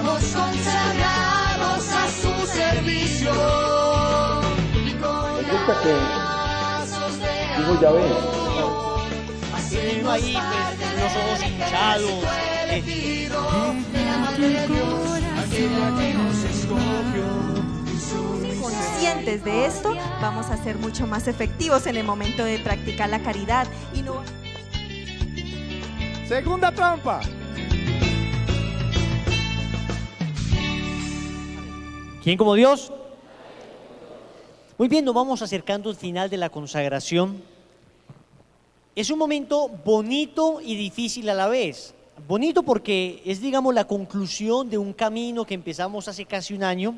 estamos consagrados a su servicio. Resulta que, digo, ya ves, Uno ahí, pues, los ojos hinchados. Conscientes de esto, vamos a ser mucho más efectivos en el momento de practicar la caridad y no... Segunda trampa. ¿Quién como Dios? Muy bien, nos vamos acercando al final de la consagración. Es un momento bonito y difícil a la vez. Bonito porque es, digamos, la conclusión de un camino que empezamos hace casi un año.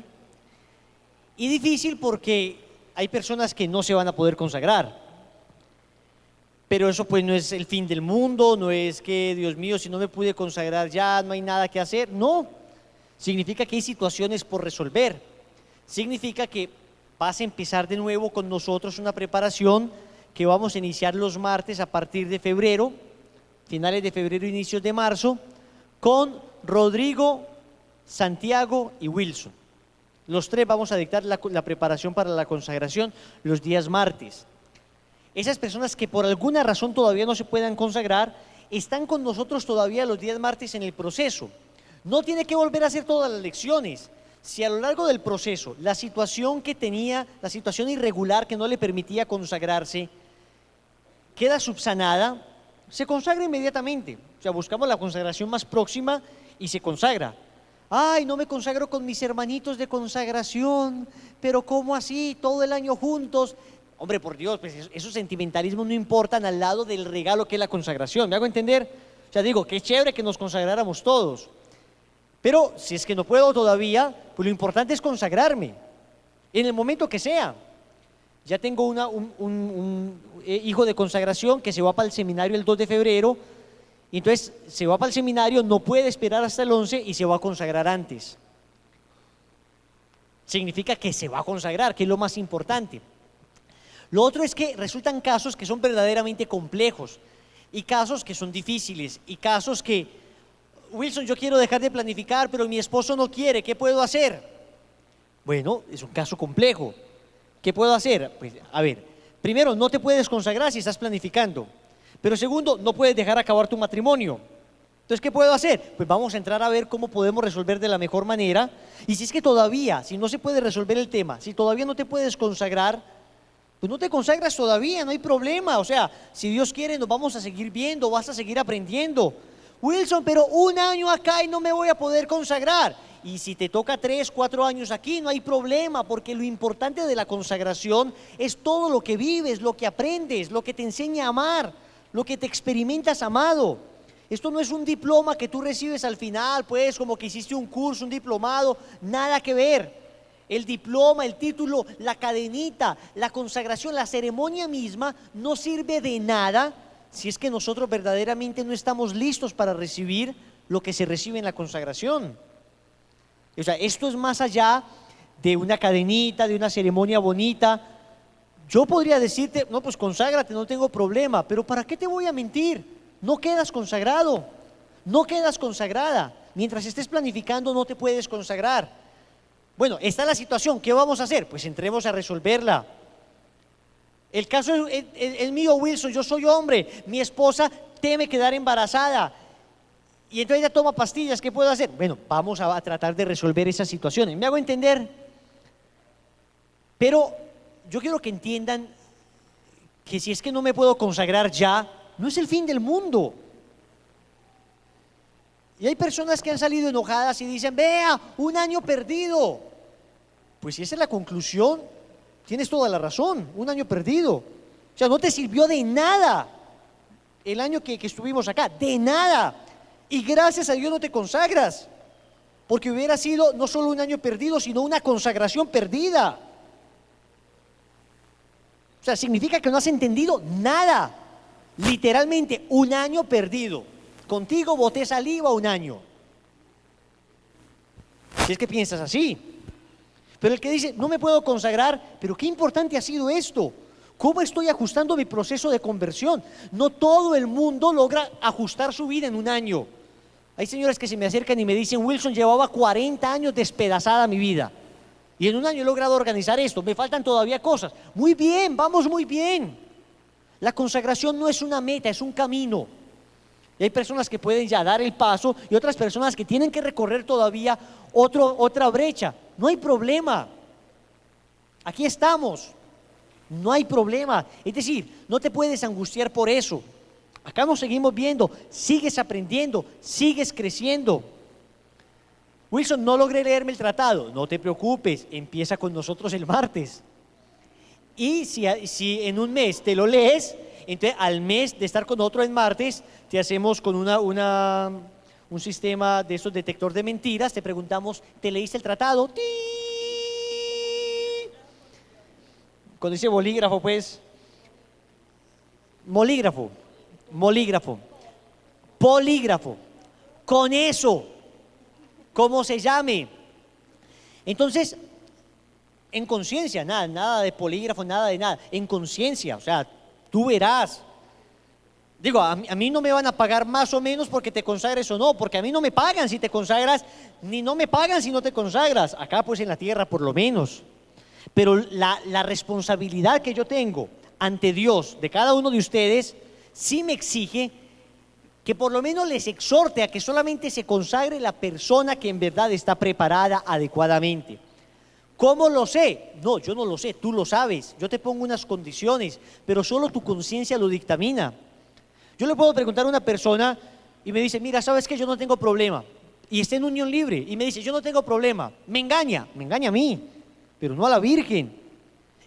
Y difícil porque hay personas que no se van a poder consagrar. Pero eso pues no es el fin del mundo, no es que, Dios mío, si no me pude consagrar ya no hay nada que hacer. No, significa que hay situaciones por resolver. Significa que vas a empezar de nuevo con nosotros una preparación que vamos a iniciar los martes a partir de febrero, finales de febrero, inicios de marzo, con Rodrigo, Santiago y Wilson. Los tres vamos a dictar la preparación para la consagración los días martes. Esas personas que por alguna razón todavía no se puedan consagrar, están con nosotros todavía los días martes en el proceso. No tiene que volver a hacer todas las lecciones. Si a lo largo del proceso la situación que tenía, la situación irregular que no le permitía consagrarse, queda subsanada, se consagra inmediatamente. O sea, buscamos la consagración más próxima y se consagra. Ay, no me consagro con mis hermanitos de consagración, pero ¿cómo así? Todo el año juntos. Hombre, por Dios, pues esos sentimentalismos no importan al lado del regalo que es la consagración. ¿Me hago entender? O sea, digo, qué chévere que nos consagráramos todos. Pero si es que no puedo todavía, pues lo importante es consagrarme, en el momento que sea. Ya tengo un hijo de consagración que se va para el seminario el 2 de febrero, y entonces se va para el seminario, no puede esperar hasta el 11 y se va a consagrar antes. Significa que se va a consagrar, que es lo más importante. Lo otro es que resultan casos que son verdaderamente complejos, y casos que son difíciles, y casos que, Wilson, yo quiero dejar de planificar, pero mi esposo no quiere, ¿qué puedo hacer? Bueno, es un caso complejo. ¿Qué puedo hacer? Pues, a ver, primero, no te puedes consagrar si estás planificando. Pero segundo, no puedes dejar acabar tu matrimonio. Entonces, ¿qué puedo hacer? Pues vamos a entrar a ver cómo podemos resolver de la mejor manera. Y si es que todavía, si no se puede resolver el tema, si todavía no te puedes consagrar, pues no te consagras todavía, no hay problema. O sea, si Dios quiere, nos vamos a seguir viendo, vas a seguir aprendiendo. Wilson, pero un año acá y no me voy a poder consagrar. Y si te toca 3, 4 años aquí, no hay problema, porque lo importante de la consagración es todo lo que vives, lo que aprendes, lo que te enseña a amar, lo que te experimentas amado. Esto no es un diploma que tú recibes al final, pues como que hiciste un curso, un diplomado, nada que ver. El diploma, el título, la cadenita, la consagración, la ceremonia misma no sirve de nada si es que nosotros verdaderamente no estamos listos para recibir lo que se recibe en la consagración. O sea, esto es más allá de una cadenita, de una ceremonia bonita. Yo podría decirte, no, pues conságrate, no tengo problema, pero ¿para qué te voy a mentir? No quedas consagrado, no quedas consagrada. Mientras estés planificando no te puedes consagrar. Bueno, está la situación, ¿qué vamos a hacer? Pues entremos a resolverla. El caso es mío, Wilson, yo soy hombre, mi esposa teme quedar embarazada. Y entonces ella toma pastillas, ¿qué puedo hacer? Bueno, vamos a tratar de resolver esas situaciones. ¿Me hago entender? Pero yo quiero que entiendan que si es que no me puedo consagrar ya, no es el fin del mundo. Y hay personas que han salido enojadas y dicen, vea, un año perdido. Pues si esa es la conclusión, tienes toda la razón, un año perdido. O sea, no te sirvió de nada el año que estuvimos acá, de nada. Y gracias a Dios no te consagras, porque hubiera sido no solo un año perdido, sino una consagración perdida. O sea, significa que no has entendido nada. Literalmente, un año perdido. Contigo boté saliva un año. Si es que piensas así. Pero el que dice, no me puedo consagrar, pero qué importante ha sido esto. ¿Cómo estoy ajustando mi proceso de conversión? No todo el mundo logra ajustar su vida en un año. Hay señoras que se me acercan y me dicen, Wilson, llevaba 40 años despedazada mi vida. Y en un año he logrado organizar esto. Me faltan todavía cosas. Muy bien, vamos muy bien. La consagración no es una meta, es un camino. Y hay personas que pueden ya dar el paso y otras personas que tienen que recorrer todavía otra brecha. No hay problema. Aquí estamos. No hay problema. Es decir, no te puedes angustiar por eso. Acá nos seguimos viendo. Sigues aprendiendo, sigues creciendo. Wilson, no logré leerme el tratado. No te preocupes, empieza con nosotros el martes. Y si en un mes te lo lees, entonces al mes de estar con nosotros en martes, te hacemos con un sistema de esos detector de mentiras, te preguntamos, ¿te leíste el tratado? ¡Tí! Con ese bolígrafo, pues, molígrafo, polígrafo, con eso, como se llame. Entonces, en conciencia, nada de polígrafo, nada de nada, en conciencia, o sea, tú verás. Digo, a mí no me van a pagar más o menos porque te consagres o no, porque a mí no me pagan si te consagras, ni no me pagan si no te consagras, acá pues en la tierra por lo menos. Pero la responsabilidad que yo tengo ante Dios de cada uno de ustedes sí me exige que por lo menos les exhorte a que solamente se consagre la persona que en verdad está preparada adecuadamente. ¿Cómo lo sé? No, yo no lo sé, tú lo sabes. Yo te pongo unas condiciones, pero solo tu conciencia lo dictamina. Yo le puedo preguntar a una persona y me dice, mira, ¿sabes qué? Yo no tengo problema. Y está en unión libre y me dice, yo no tengo problema. Me engaña a mí, pero no a la Virgen.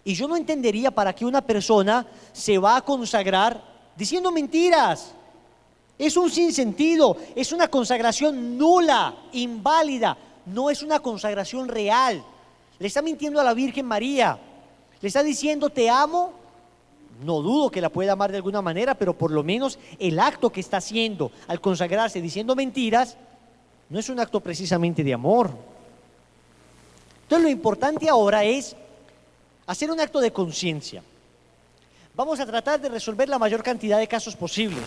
Y yo no entendería para qué una persona se va a consagrar diciendo mentiras. Es un sinsentido, es una consagración nula, inválida, no es una consagración real. Le está mintiendo a la Virgen María, le está diciendo te amo. No dudo que la pueda amar de alguna manera, pero por lo menos el acto que está haciendo al consagrarse diciendo mentiras no es un acto precisamente de amor. Entonces lo importante ahora es hacer un acto de conciencia. Vamos a tratar de resolver la mayor cantidad de casos posibles.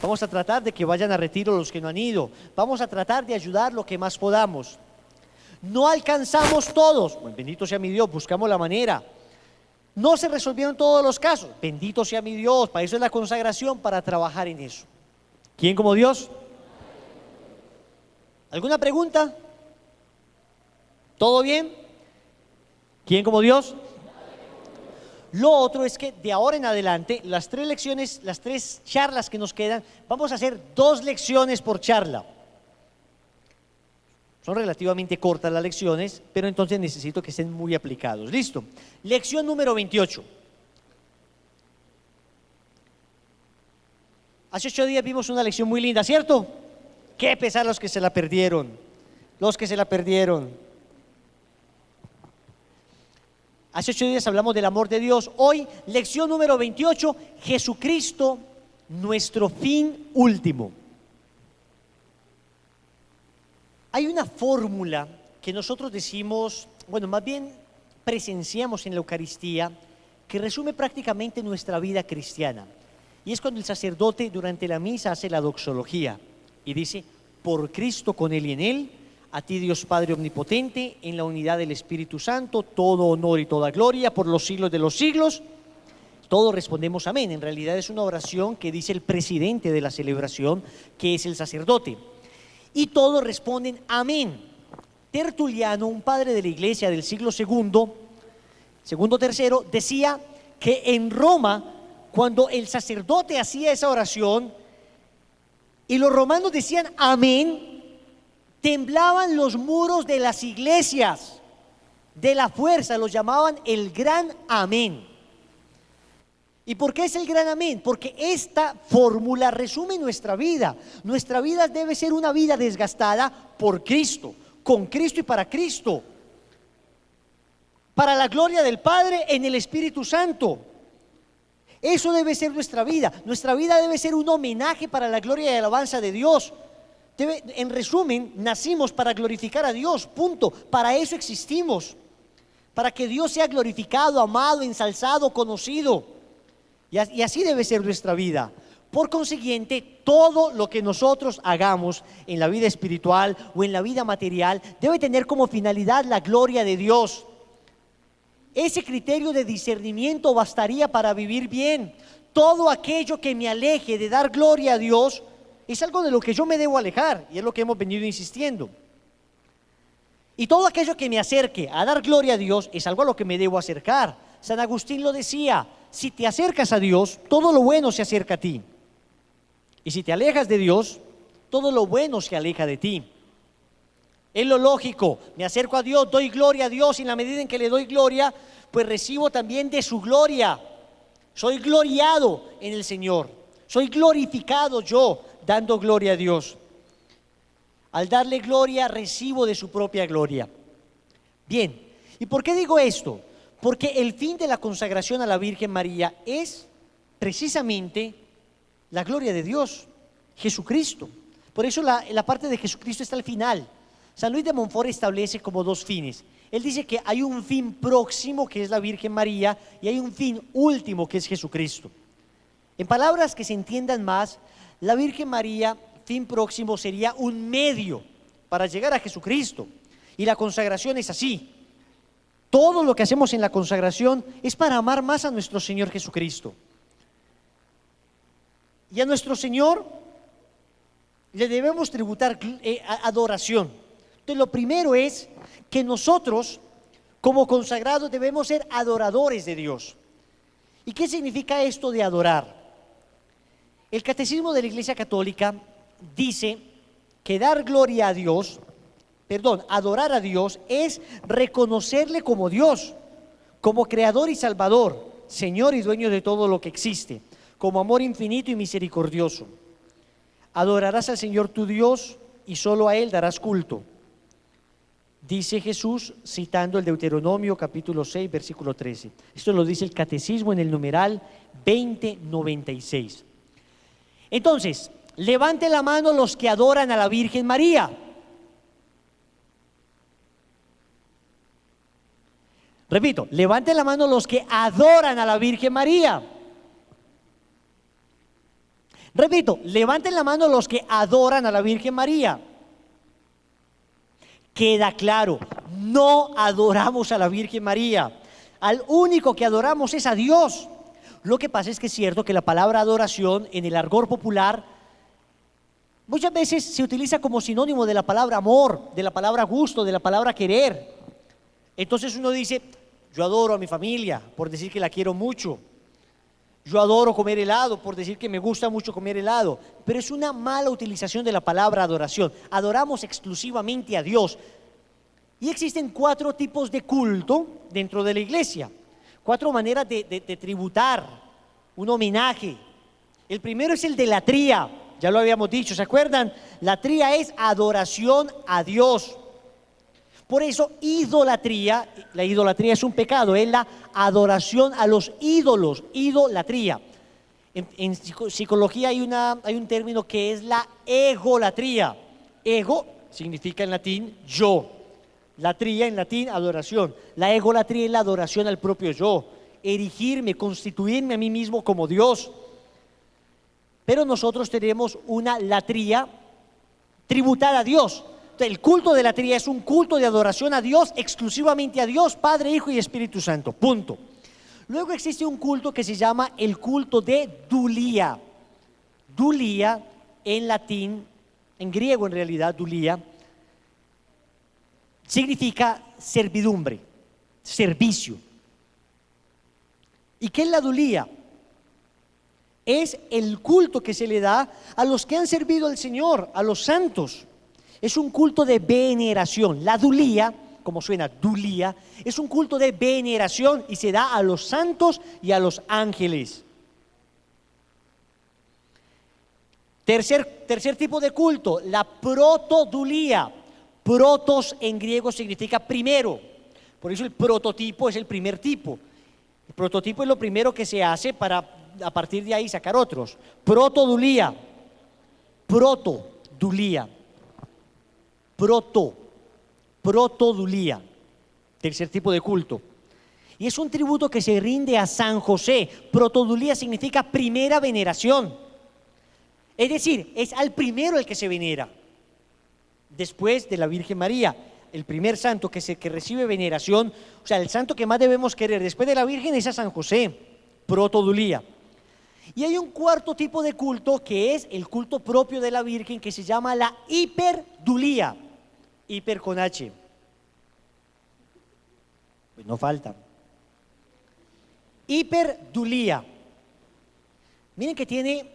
Vamos a tratar de que vayan a retiro los que no han ido. Vamos a tratar de ayudar lo que más podamos. No alcanzamos todos. Bueno, bendito sea mi Dios, buscamos la manera. No se resolvieron todos los casos. Bendito sea mi Dios, para eso es la consagración, para trabajar en eso. ¿Quién como Dios? ¿Alguna pregunta? ¿Todo bien? ¿Quién como Dios? Lo otro es que de ahora en adelante, las 3 lecciones, las 3 charlas que nos quedan, vamos a hacer 2 lecciones por charla. Son relativamente cortas las lecciones, pero entonces necesito que estén muy aplicados. ¿Listo? Lección número 28. Hace 8 días vimos una lección muy linda, ¿cierto? Qué pesar los que se la perdieron. Los que se la perdieron. Hace 8 días hablamos del amor de Dios. Hoy, lección número 28, Jesucristo, nuestro fin último. Hay una fórmula que nosotros decimos, bueno, más bien presenciamos en la Eucaristía, que resume prácticamente nuestra vida cristiana. Y es cuando el sacerdote durante la misa hace la doxología y dice, por Cristo, con Él y en Él, a ti Dios Padre Omnipotente, en la unidad del Espíritu Santo, todo honor y toda gloria por los siglos de los siglos. Todos respondemos amén. En realidad es una oración que dice el presidente de la celebración, que es el sacerdote. Y todos responden amén. Tertuliano, un padre de la iglesia del siglo segundo, tercero, decía que en Roma, cuando el sacerdote hacía esa oración y los romanos decían amén, temblaban los muros de las iglesias, de la fuerza, los llamaban el gran amén. ¿Y por qué es el gran amén? Porque esta fórmula resume nuestra vida. Nuestra vida debe ser una vida desgastada por Cristo, con Cristo y para Cristo. Para la gloria del Padre en el Espíritu Santo. Eso debe ser nuestra vida. Nuestra vida debe ser un homenaje para la gloria y alabanza de Dios. En resumen, nacimos para glorificar a Dios, punto. Para eso existimos. Para que Dios sea glorificado, amado, ensalzado, conocido. Y así debe ser nuestra vida. Por consiguiente, todo lo que nosotros hagamos en la vida espiritual o en la vida material debe tener como finalidad la gloria de Dios. Ese criterio de discernimiento bastaría para vivir bien. Todo aquello que me aleje de dar gloria a Dios es algo de lo que yo me debo alejar, y es lo que hemos venido insistiendo. Y todo aquello que me acerque a dar gloria a Dios es algo a lo que me debo acercar. San Agustín lo decía: si te acercas a Dios, todo lo bueno se acerca a ti. Y si te alejas de Dios, todo lo bueno se aleja de ti. Es lo lógico. Me acerco a Dios, doy gloria a Dios, y en la medida en que le doy gloria, pues recibo también de su gloria. Soy gloriado en el Señor. Soy glorificado yo, dando gloria a Dios. Al darle gloria, recibo de su propia gloria. Bien, ¿y por qué digo esto? Porque el fin de la consagración a la Virgen María es precisamente la gloria de Dios, Jesucristo. Por eso la parte de Jesucristo está al final. San Luis de Montfort establece como dos fines. Él dice que hay un fin próximo, que es la Virgen María, y hay un fin último, que es Jesucristo. En palabras que se entiendan más, la Virgen María, fin próximo, sería un medio para llegar a Jesucristo. Y la consagración es así. Todo lo que hacemos en la consagración es para amar más a nuestro Señor Jesucristo. Y a nuestro Señor le debemos tributar adoración. Entonces, lo primero es que nosotros, como consagrados, debemos ser adoradores de Dios. ¿Y qué significa esto de adorar? El Catecismo de la Iglesia Católica dice que dar gloria a Dios, adorar a Dios es reconocerle como Dios, como Creador y Salvador, Señor y dueño de todo lo que existe, como amor infinito y misericordioso. Adorarás al Señor tu Dios y solo a Él darás culto, dice Jesús citando el Deuteronomio capítulo 6 versículo 13. Esto lo dice el Catecismo en el numeral 2096. Entonces, levante la mano los que adoran a la Virgen María. Repito, levante la mano los que adoran a la Virgen María. Repito, levanten la mano los que adoran a la Virgen María. Queda claro, no adoramos a la Virgen María. Al único que adoramos es a Dios. Lo que pasa es que es cierto que la palabra adoración en el argot popular muchas veces se utiliza como sinónimo de la palabra amor, de la palabra gusto, de la palabra querer. Entonces uno dice: yo adoro a mi familia, por decir que la quiero mucho. Yo adoro comer helado, por decir que me gusta mucho comer helado. Pero es una mala utilización de la palabra adoración. Adoramos exclusivamente a Dios. Y existen 4 tipos de culto dentro de la iglesia. 4 maneras de tributar un homenaje. El primero es el de latría, ya lo habíamos dicho, ¿se acuerdan? Latría es adoración a Dios. Por eso idolatría, la idolatría es un pecado, es la adoración a los ídolos, idolatría. En psicología hay un término que es la egolatría. Ego significa en latín yo. Latría en latín, adoración. La egolatría es la adoración al propio yo, erigirme, constituirme a mí mismo como Dios. Pero nosotros tenemos una latría tributada a Dios. El culto de latría es un culto de adoración a Dios, exclusivamente a Dios, Padre, Hijo y Espíritu Santo, punto. Luego existe un culto que se llama el culto de dulía. Dulía en latín, en griego en realidad, dulía, significa servidumbre, servicio. ¿Y qué es la dulía? Es el culto que se le da a los que han servido al Señor, a los santos. Es un culto de veneración. La dulía, como suena dulía, es un culto de veneración y se da a los santos y a los ángeles. Tercer tipo de culto, la protodulía. Protos en griego significa primero, por eso el prototipo es el primer tipo. El prototipo es lo primero que se hace para a partir de ahí sacar otros. Protodulía, protodulía, protodulía, tercer tipo de culto. Y es un tributo que se rinde a San José. Protodulía significa primera veneración. Es decir, es al primero el que se venera, después de la Virgen María. El primer santo que recibe veneración, o sea, el santo que más debemos querer después de la Virgen es a San José, protodulía. Y hay un cuarto tipo de culto que es el culto propio de la Virgen, que se llama la hiperdulía, hiper con H. Pues no falta. Hiperdulía. Miren que tiene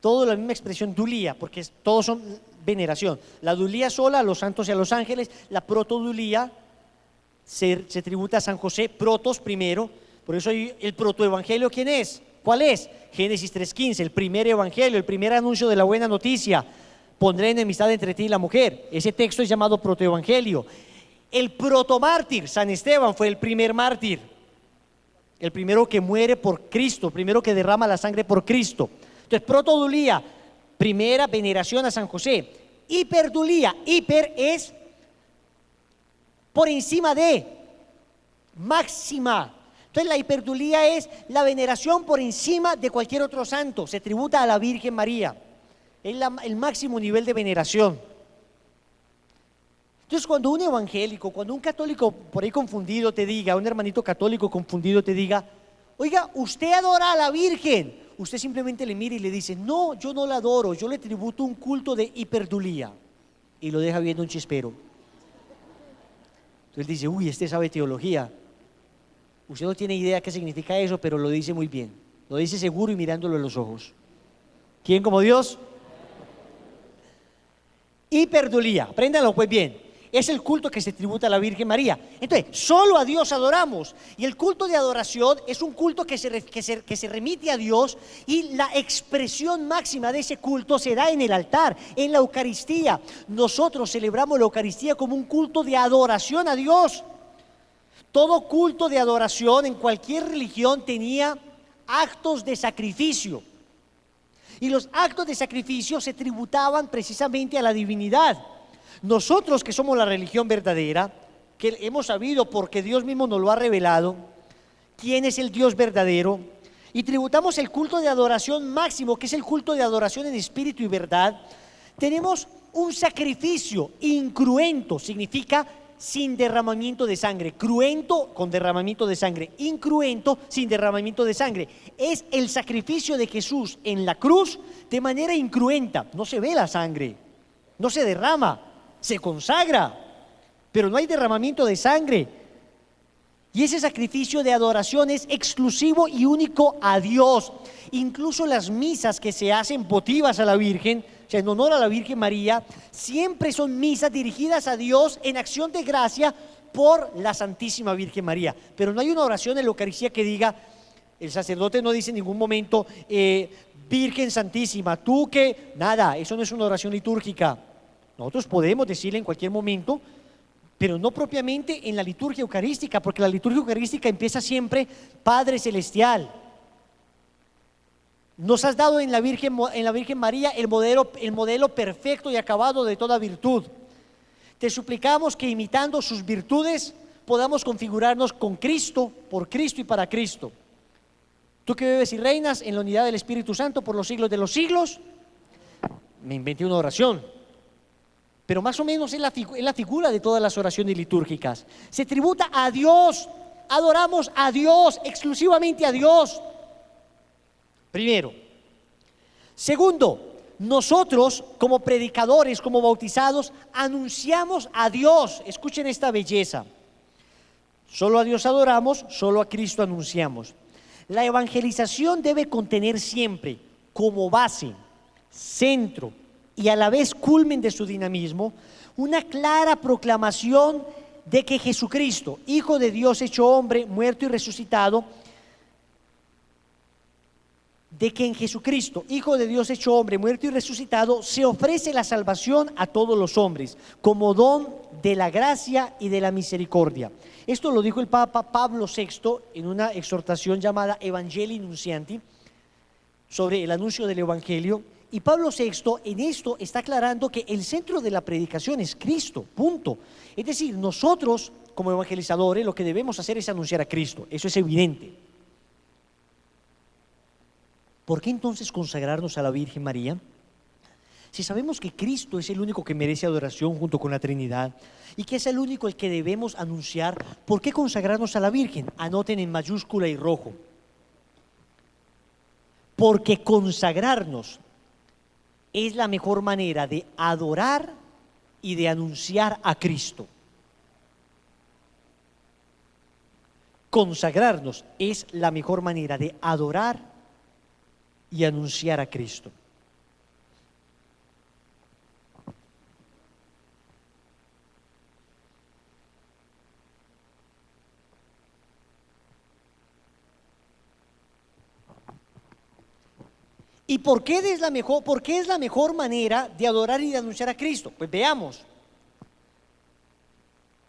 todo la misma expresión dulía, porque todos son veneración. La dulía sola a los santos y a los ángeles. La protodulía se tributa a San José, protos primero. Por eso el protoevangelio, ¿quién es? ¿Cuál es? Génesis 3:15, el primer evangelio, el primer anuncio de la buena noticia. Pondré enemistad entre ti y la mujer. Ese texto es llamado protoevangelio. El protomártir, San Esteban, fue el primer mártir, el primero que muere por Cristo, el primero que derrama la sangre por Cristo. Entonces, protodulía, primera veneración a San José. Hiperdulía, hiper es por encima de, máxima. Entonces la hiperdulía es la veneración por encima de cualquier otro santo, se tributa a la Virgen María, es el máximo nivel de veneración. Entonces cuando un evangélico, cuando un católico por ahí confundido te diga, un hermanito católico confundido te diga, oiga, usted adora a la Virgen, usted simplemente le mira y le dice, no, yo no la adoro, yo le tributo un culto de hiperdulía, y lo deja viendo un chispero. Entonces dice, uy, este sabe teología. Usted no tiene idea qué significa eso, pero lo dice muy bien, lo dice seguro y mirándolo en los ojos. ¿Quién como Dios? Hiperdulía, apréndanlo pues bien. Es el culto que se tributa a la Virgen María. Entonces, solo a Dios adoramos. Y el culto de adoración es un culto que se remite a Dios, y la expresión máxima de ese culto se da en el altar, en la Eucaristía. Nosotros celebramos la Eucaristía como un culto de adoración a Dios. Todo culto de adoración en cualquier religión tenía actos de sacrificio. Y los actos de sacrificio se tributaban precisamente a la divinidad. Nosotros que somos la religión verdadera, que hemos sabido porque Dios mismo nos lo ha revelado, quién es el Dios verdadero, y tributamos el culto de adoración máximo, que es el culto de adoración en espíritu y verdad, tenemos un sacrificio incruento, significa sin derramamiento de sangre, cruento con derramamiento de sangre, incruento sin derramamiento de sangre. Es el sacrificio de Jesús en la cruz de manera incruenta, no se ve la sangre, no se derrama, se consagra, pero no hay derramamiento de sangre. Y ese sacrificio de adoración es exclusivo y único a Dios. Incluso las misas que se hacen votivas a la Virgen, o sea, en honor a la Virgen María, siempre son misas dirigidas a Dios en acción de gracia por la Santísima Virgen María. Pero no hay una oración en la Eucaristía que diga, el sacerdote no dice en ningún momento, Virgen Santísima, tú que, nada, eso no es una oración litúrgica. Nosotros podemos decirle en cualquier momento, pero no propiamente en la liturgia eucarística, porque la liturgia eucarística empieza siempre, Padre Celestial, nos has dado en la Virgen María el modelo perfecto y acabado de toda virtud. Te suplicamos que imitando sus virtudes podamos configurarnos con Cristo, por Cristo y para Cristo. Tú que vives y reinas en la unidad del Espíritu Santo por los siglos de los siglos. Me inventé una oración, pero más o menos es la figura de todas las oraciones litúrgicas. Se tributa a Dios, adoramos a Dios, exclusivamente a Dios. Primero. Segundo, nosotros como predicadores, como bautizados, anunciamos a Dios. Escuchen esta belleza. Solo a Dios adoramos, solo a Cristo anunciamos. La evangelización debe contener siempre como base, centro y a la vez culmen de su dinamismo, una clara proclamación de que Jesucristo, Hijo de Dios hecho hombre, muerto y resucitado, de que en Jesucristo, Hijo de Dios hecho hombre, muerto y resucitado, se ofrece la salvación a todos los hombres, como don de la gracia y de la misericordia. Esto lo dijo el Papa Pablo VI en una exhortación llamada Evangelii Nuncianti, sobre el anuncio del Evangelio. Y Pablo VI en esto está aclarando que el centro de la predicación es Cristo, punto. Es decir, nosotros como evangelizadores lo que debemos hacer es anunciar a Cristo, eso es evidente. ¿Por qué entonces consagrarnos a la Virgen María? Si sabemos que Cristo es el único que merece adoración junto con la Trinidad y que es el único el que debemos anunciar, ¿por qué consagrarnos a la Virgen? Anoten en mayúscula y rojo. Porque consagrarnos es la mejor manera de adorar y de anunciar a Cristo. Consagrarnos es la mejor manera de adorar y anunciar a Cristo. ¿Y por qué es la mejor manera de adorar y de anunciar a Cristo? Pues veamos.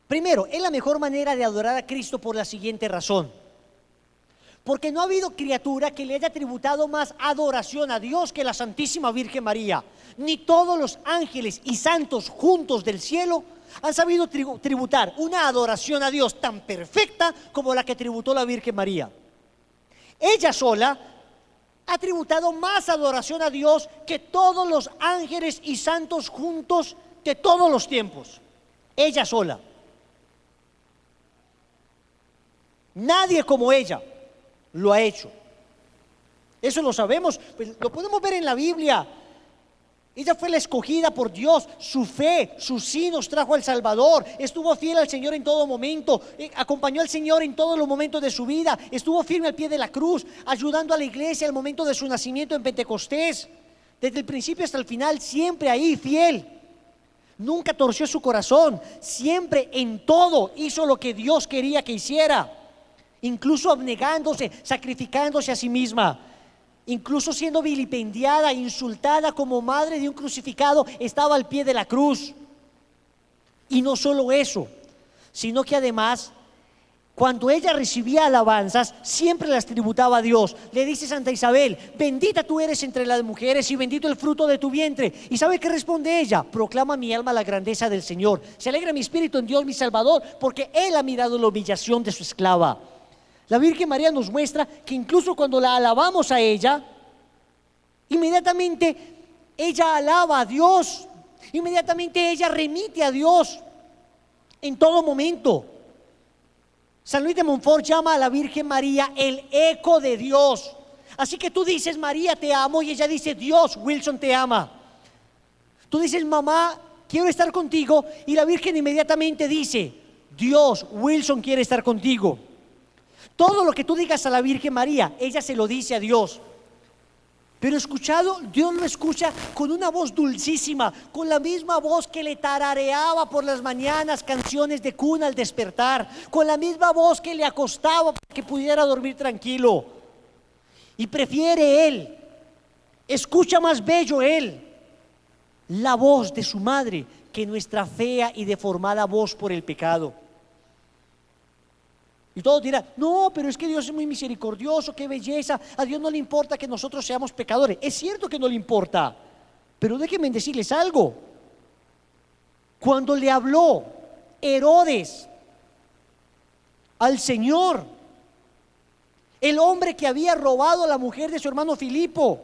Primero, es la mejor manera de adorar a Cristo por la siguiente razón. Porque no ha habido criatura que le haya tributado más adoración a Dios que la Santísima Virgen María. Ni todos los ángeles y santos juntos del cielo han sabido tributar una adoración a Dios tan perfecta como la que tributó la Virgen María. Ella sola ha tributado más adoración a Dios que todos los ángeles y santos juntos de todos los tiempos. Ella sola. Nadie como ella lo ha hecho. Eso lo sabemos, pues lo podemos ver en la Biblia. Ella fue la escogida por Dios, su fe, su sí nos trajo al Salvador, estuvo fiel al Señor en todo momento, acompañó al Señor en todos los momentos de su vida, estuvo firme al pie de la cruz, ayudando a la iglesia al momento de su nacimiento en Pentecostés, desde el principio hasta el final, siempre ahí, fiel. Nunca torció su corazón, siempre en todo hizo lo que Dios quería que hiciera, incluso abnegándose, sacrificándose a sí misma. Incluso siendo vilipendiada, insultada como madre de un crucificado, estaba al pie de la cruz. Y no solo eso, sino que además, cuando ella recibía alabanzas, siempre las tributaba a Dios. Le dice Santa Isabel: bendita tú eres entre las mujeres y bendito el fruto de tu vientre. ¿Y sabe qué responde ella? Proclama mi alma la grandeza del Señor. Se alegra mi espíritu en Dios mi Salvador, porque Él ha mirado la humillación de su esclava. La Virgen María nos muestra que incluso cuando la alabamos a ella, inmediatamente ella alaba a Dios, inmediatamente ella remite a Dios en todo momento. San Luis de Montfort llama a la Virgen María el eco de Dios. Así que tú dices: María, te amo, y ella dice: Dios, Wilson, te ama. Tú dices: mamá, quiero estar contigo, y la Virgen inmediatamente dice: Dios, Wilson quiere estar contigo. Todo lo que tú digas a la Virgen María, ella se lo dice a Dios. Pero escuchado, Dios lo escucha con una voz dulcísima, con la misma voz que le tarareaba por las mañanas canciones de cuna al despertar, con la misma voz que le acostaba para que pudiera dormir tranquilo. Y prefiere Él, escucha más bello Él, la voz de su madre que nuestra fea y deformada voz por el pecado. Y todos dirán: no, pero es que Dios es muy misericordioso, qué belleza, a Dios no le importa que nosotros seamos pecadores. Es cierto que no le importa, pero déjenme decirles algo. Cuando le habló Herodes al Señor, el hombre que había robado a la mujer de su hermano Filipo,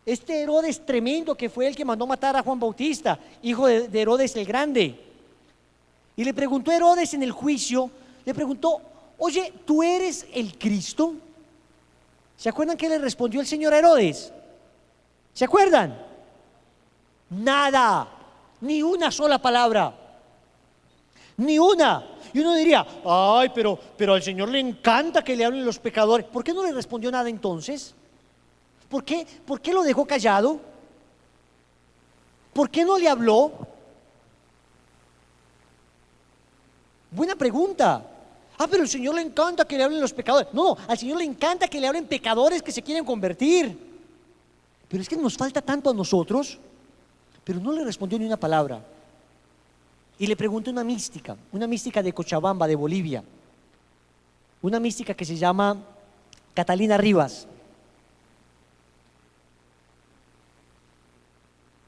este Herodes tremendo que fue el que mandó matar a Juan Bautista, hijo de Herodes el Grande, y le preguntó a Herodes en el juicio, le preguntó: oye, ¿tú eres el Cristo? ¿Se acuerdan qué le respondió el Señor a Herodes? ¿Se acuerdan? Nada, ni una sola palabra, ni una. Y uno diría: ay, pero al Señor le encanta que le hablen los pecadores. ¿Por qué no le respondió nada entonces? ¿Por qué lo dejó callado? ¿Por qué no le habló? Buena pregunta. Pero al Señor le encanta que le hablen los pecadores. No, al Señor le encanta que le hablen pecadores que se quieren convertir. Pero es que nos falta tanto a nosotros. Pero no le respondió ni una palabra. Y le preguntó una mística de Cochabamba, de Bolivia, una mística que se llama Catalina Rivas.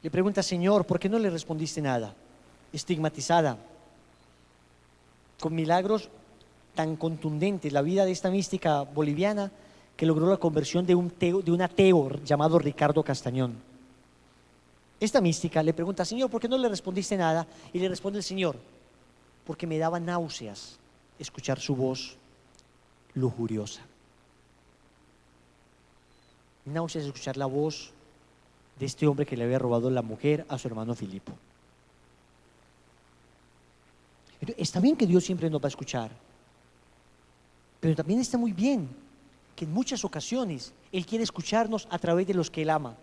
Le pregunta: Señor, ¿por qué no le respondiste nada? Estigmatizada, con milagros tan contundentes, la vida de esta mística boliviana, que logró la conversión de un ateo llamado Ricardo Castañón. Esta mística le pregunta: Señor, ¿por qué no le respondiste nada? Y le responde el Señor: porque me daba náuseas escuchar su voz lujuriosa. Náuseas escuchar la voz de este hombre que le había robado la mujer a su hermano Filipo. Está bien que Dios siempre nos va a escuchar, pero también está muy bien que en muchas ocasiones Él quiere escucharnos a través de los que Él ama.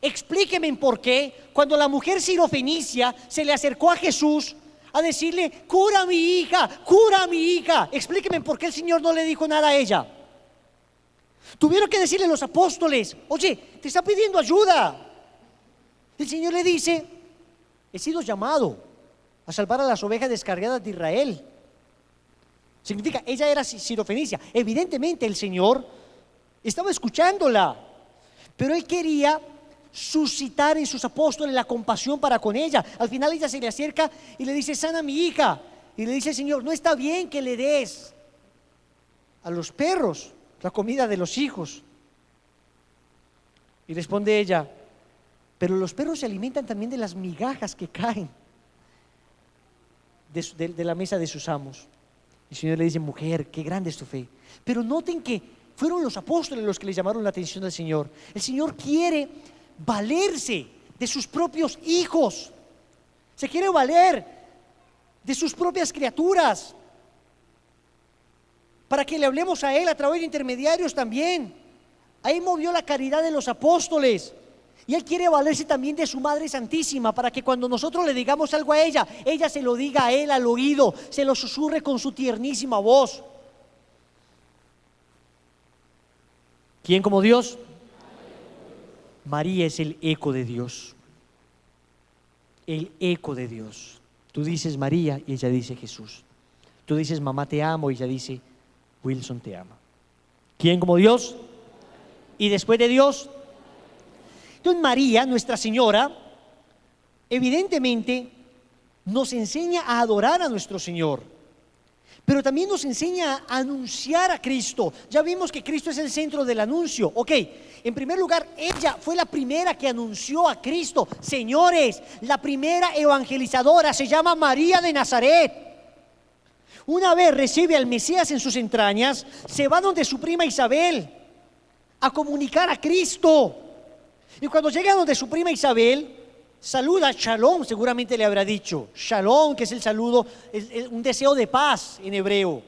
Explíqueme por qué cuando la mujer sirofenicia se le acercó a Jesús a decirle: cura a mi hija, cura a mi hija. Explíqueme por qué el Señor no le dijo nada a ella. Tuvieron que decirle los apóstoles: oye, te está pidiendo ayuda. El Señor le dice: he sido llamado a salvar a las ovejas descarriadas de Israel. Significa, ella era sirofenicia. Evidentemente el Señor estaba escuchándola, pero Él quería suscitar en sus apóstoles la compasión para con ella. Al final ella se le acerca y le dice: sana a mi hija. Y le dice el Señor: no está bien que le des a los perros la comida de los hijos. Y responde ella: pero los perros se alimentan también de las migajas que caen de la mesa de sus amos. Y el Señor le dice: mujer, qué grande es tu fe. Pero noten que fueron los apóstoles los que le llamaron la atención al Señor. El Señor quiere valerse de sus propios hijos, se quiere valer de sus propias criaturas para que le hablemos a Él a través de intermediarios también. Ahí movió la caridad de los apóstoles. Y Él quiere valerse también de su Madre Santísima, para que cuando nosotros le digamos algo a ella, ella se lo diga a Él al oído, se lo susurre con su tiernísima voz. ¿Quién como Dios? María es el eco de Dios. El eco de Dios. Tú dices María y ella dice Jesús. Tú dices mamá te amo y ella dice Wilson te ama. ¿Quién como Dios? Y después de Dios. Entonces María, Nuestra Señora, evidentemente nos enseña a adorar a nuestro Señor, pero también nos enseña a anunciar a Cristo. Ya vimos que Cristo es el centro del anuncio. Ok, en primer lugar, ella fue la primera que anunció a Cristo. Señores, la primera evangelizadora se llama María de Nazaret. Una vez recibe al Mesías en sus entrañas, se va donde su prima Isabel a comunicar a Cristo. Y cuando llega donde su prima Isabel, saluda, shalom, seguramente le habrá dicho. Shalom, que es el saludo, es un deseo de paz en hebreo.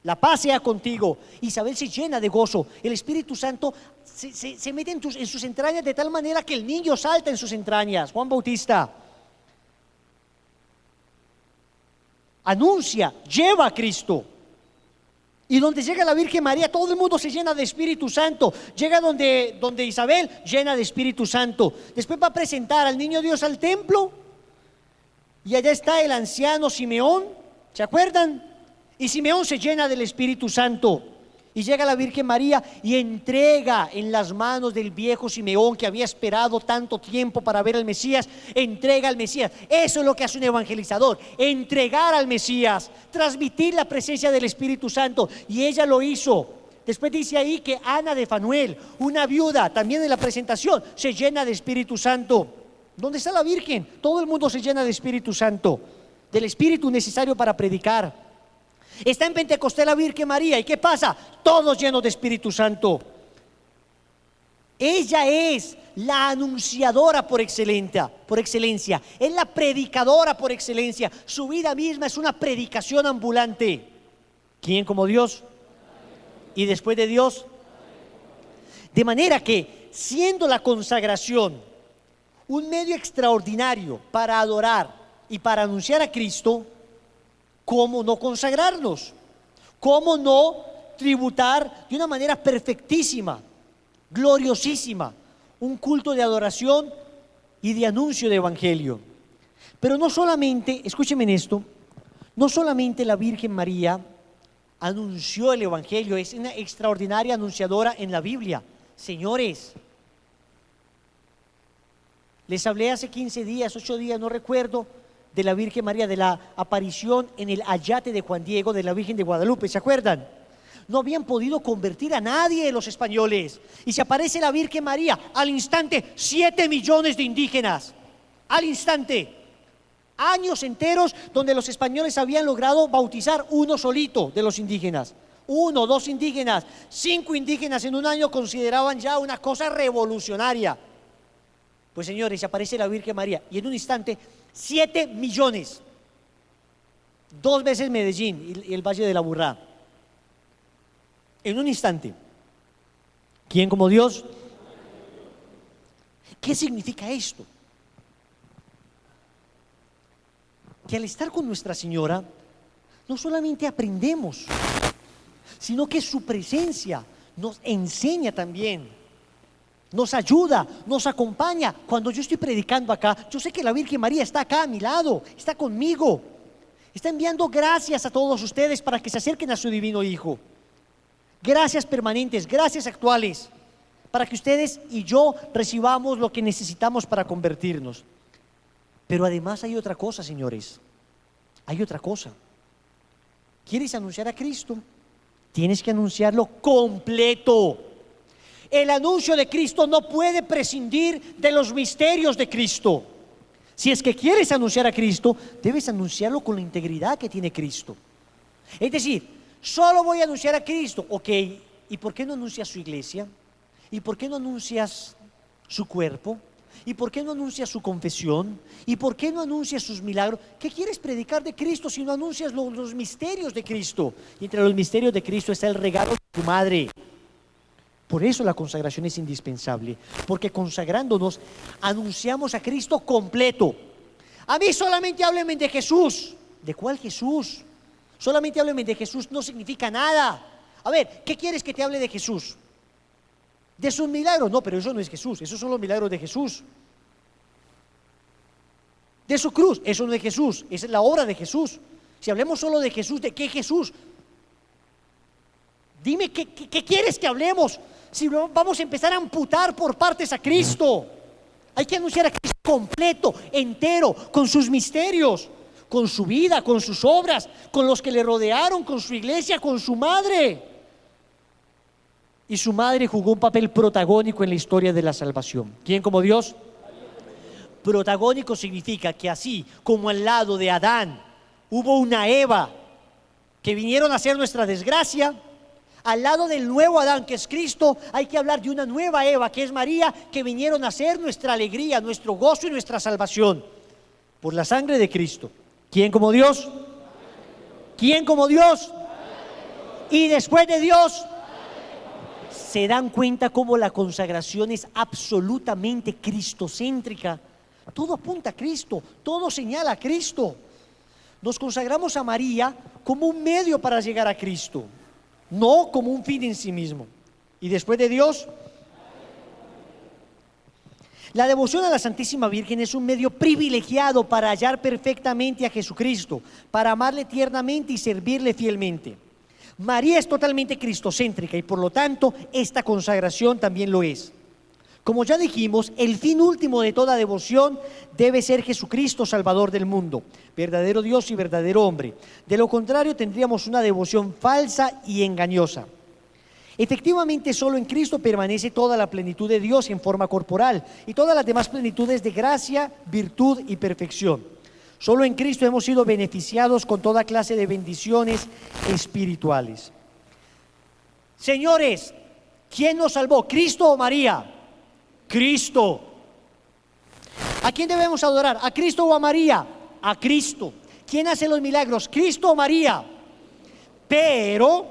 La paz sea contigo. Isabel se llena de gozo. El Espíritu Santo se mete en sus entrañas de tal manera que el niño salta en sus entrañas. Juan Bautista anuncia, lleva a Cristo. Y donde llega la Virgen María, todo el mundo se llena de Espíritu Santo. Llega donde Isabel, llena de Espíritu Santo. Después va a presentar al niño Dios al templo. Y allá está el anciano Simeón, ¿se acuerdan? Y Simeón se llena del Espíritu Santo. Y llega la Virgen María y entrega en las manos del viejo Simeón, que había esperado tanto tiempo para ver al Mesías, entrega al Mesías. Eso es lo que hace un evangelizador: entregar al Mesías, transmitir la presencia del Espíritu Santo. Y ella lo hizo. Después dice ahí que Ana de Fanuel, una viuda, también en la presentación, se llena de Espíritu Santo. ¿Dónde está la Virgen? Todo el mundo se llena de Espíritu Santo, del Espíritu necesario para predicar. Está en Pentecostés la Virgen María, ¿y qué pasa? Todos llenos de Espíritu Santo. Ella es la anunciadora por excelencia, es la predicadora por excelencia. Su vida misma es una predicación ambulante. ¿Quién como Dios? Y después de Dios. De manera que, siendo la consagración un medio extraordinario para adorar y para anunciar a Cristo, ¿cómo no consagrarnos? ¿Cómo no tributar de una manera perfectísima, gloriosísima, un culto de adoración y de anuncio de evangelio? Pero no solamente, escúchenme en esto, no solamente la Virgen María anunció el evangelio, es una extraordinaria anunciadora en la Biblia. Señores, les hablé hace 15 días, 8 días, no recuerdo, de la Virgen María, de la aparición en el ayate de Juan Diego de la Virgen de Guadalupe, ¿se acuerdan? No habían podido convertir a nadie de los españoles. Y se aparece la Virgen María, al instante, 7 millones de indígenas. Al instante. Años enteros donde los españoles habían logrado bautizar uno solito de los indígenas. 1, 2 indígenas, 5 indígenas en un año consideraban ya una cosa revolucionaria. Pues señores, se aparece la Virgen María y en un instante 7 millones. 2 veces Medellín y el Valle de la Burrá. En un instante. ¿Quién como Dios? ¿Qué significa esto? Que al estar con Nuestra Señora, no solamente aprendemos, sino que su presencia nos enseña también, nos ayuda, nos acompaña. Cuando yo estoy predicando acá, yo sé que la Virgen María está acá a mi lado, está conmigo, está enviando gracias a todos ustedes para que se acerquen a su divino Hijo. Gracias permanentes, gracias actuales, para que ustedes y yo recibamos lo que necesitamos para convertirnos. Pero además hay otra cosa, señores, hay otra cosa. ¿Quieres anunciar a Cristo? Tienes que anunciarlo completo. El anuncio de Cristo no puede prescindir de los misterios de Cristo. Si es que quieres anunciar a Cristo, debes anunciarlo con la integridad que tiene Cristo. Es decir, solo voy a anunciar a Cristo. Ok, ¿y por qué no anuncias su iglesia? ¿Y por qué no anuncias su cuerpo? ¿Y por qué no anuncias su confesión? ¿Y por qué no anuncias sus milagros? ¿Qué quieres predicar de Cristo si no anuncias los misterios de Cristo? Y entre los misterios de Cristo está el regalo de tu madre. Por eso la consagración es indispensable, porque consagrándonos anunciamos a Cristo completo. A mí solamente háblenme de Jesús. ¿De cuál Jesús? Solamente háblenme de Jesús no significa nada. A ver, ¿qué quieres que te hable de Jesús? ¿De sus milagros? No, pero eso no es Jesús, esos son los milagros de Jesús. De su cruz, eso no es Jesús, esa es la obra de Jesús. Si hablemos solo de Jesús, ¿de qué Jesús? Dime, ¿qué quieres que hablemos? Si vamos a empezar a amputar por partes a Cristo. Hay que anunciar a Cristo completo, entero, con sus misterios, con su vida, con sus obras, con los que le rodearon, con su iglesia, con su madre. Y su madre jugó un papel protagónico en la historia de la salvación. ¿Quién como Dios? Protagónico significa que así como al lado de Adán hubo una Eva que vinieron a ser nuestra desgracia, al lado del nuevo Adán que es Cristo, hay que hablar de una nueva Eva que es María, que vinieron a ser nuestra alegría, nuestro gozo y nuestra salvación por la sangre de Cristo. ¿Quién como Dios? ¿Quién como Dios? Y después de Dios, se dan cuenta cómo la consagración es absolutamente cristocéntrica. Todo apunta a Cristo, todo señala a Cristo. Nos consagramos a María como un medio para llegar a Cristo, no como un fin en sí mismo. Y después de Dios, la devoción a la Santísima Virgen es un medio privilegiado para hallar perfectamente a Jesucristo, para amarle tiernamente y servirle fielmente. María es totalmente cristocéntrica y por lo tanto esta consagración también lo es. Como ya dijimos, el fin último de toda devoción debe ser Jesucristo, Salvador del mundo, verdadero Dios y verdadero hombre. De lo contrario tendríamos una devoción falsa y engañosa. Efectivamente, solo en Cristo permanece toda la plenitud de Dios en forma corporal y todas las demás plenitudes de gracia, virtud y perfección. Solo en Cristo hemos sido beneficiados con toda clase de bendiciones espirituales. Señores, ¿quién nos salvó? ¿Cristo o María? Cristo. ¿A quién debemos adorar? ¿A Cristo o a María? A Cristo. ¿Quién hace los milagros? ¿Cristo o María? Pero,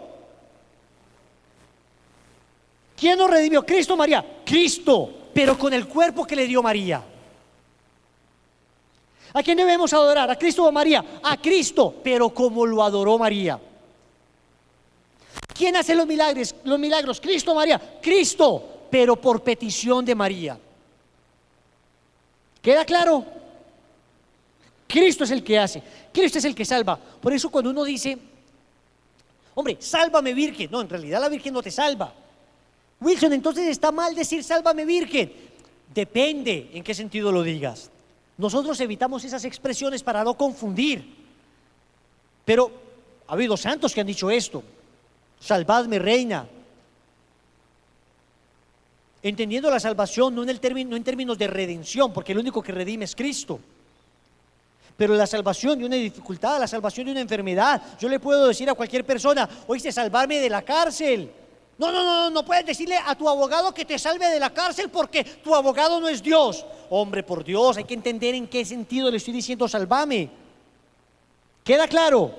¿quién nos redimió? ¿Cristo o María? Cristo, pero con el cuerpo que le dio María. ¿A quién debemos adorar? ¿A Cristo o a María? A Cristo, pero como lo adoró María. ¿Quién hace los milagros? ¿Cristo o María? Cristo, pero por petición de María. ¿Queda claro? Cristo es el que hace, Cristo es el que salva. Por eso cuando uno dice, hombre, sálvame Virgen, no, en realidad la Virgen no te salva. Wilson, entonces está mal decir sálvame Virgen. Depende en qué sentido lo digas. Nosotros evitamos esas expresiones para no confundir. Pero ha habido santos que han dicho esto. Salvadme, reina. Entendiendo la salvación no en términos de redención, porque el único que redime es Cristo. Pero la salvación de una dificultad, la salvación de una enfermedad. Yo le puedo decir a cualquier persona, oíste, salvarme de la cárcel. No puedes decirle a tu abogado que te salve de la cárcel porque tu abogado no es Dios. Hombre, por Dios, hay que entender en qué sentido le estoy diciendo salvame. ¿Queda claro?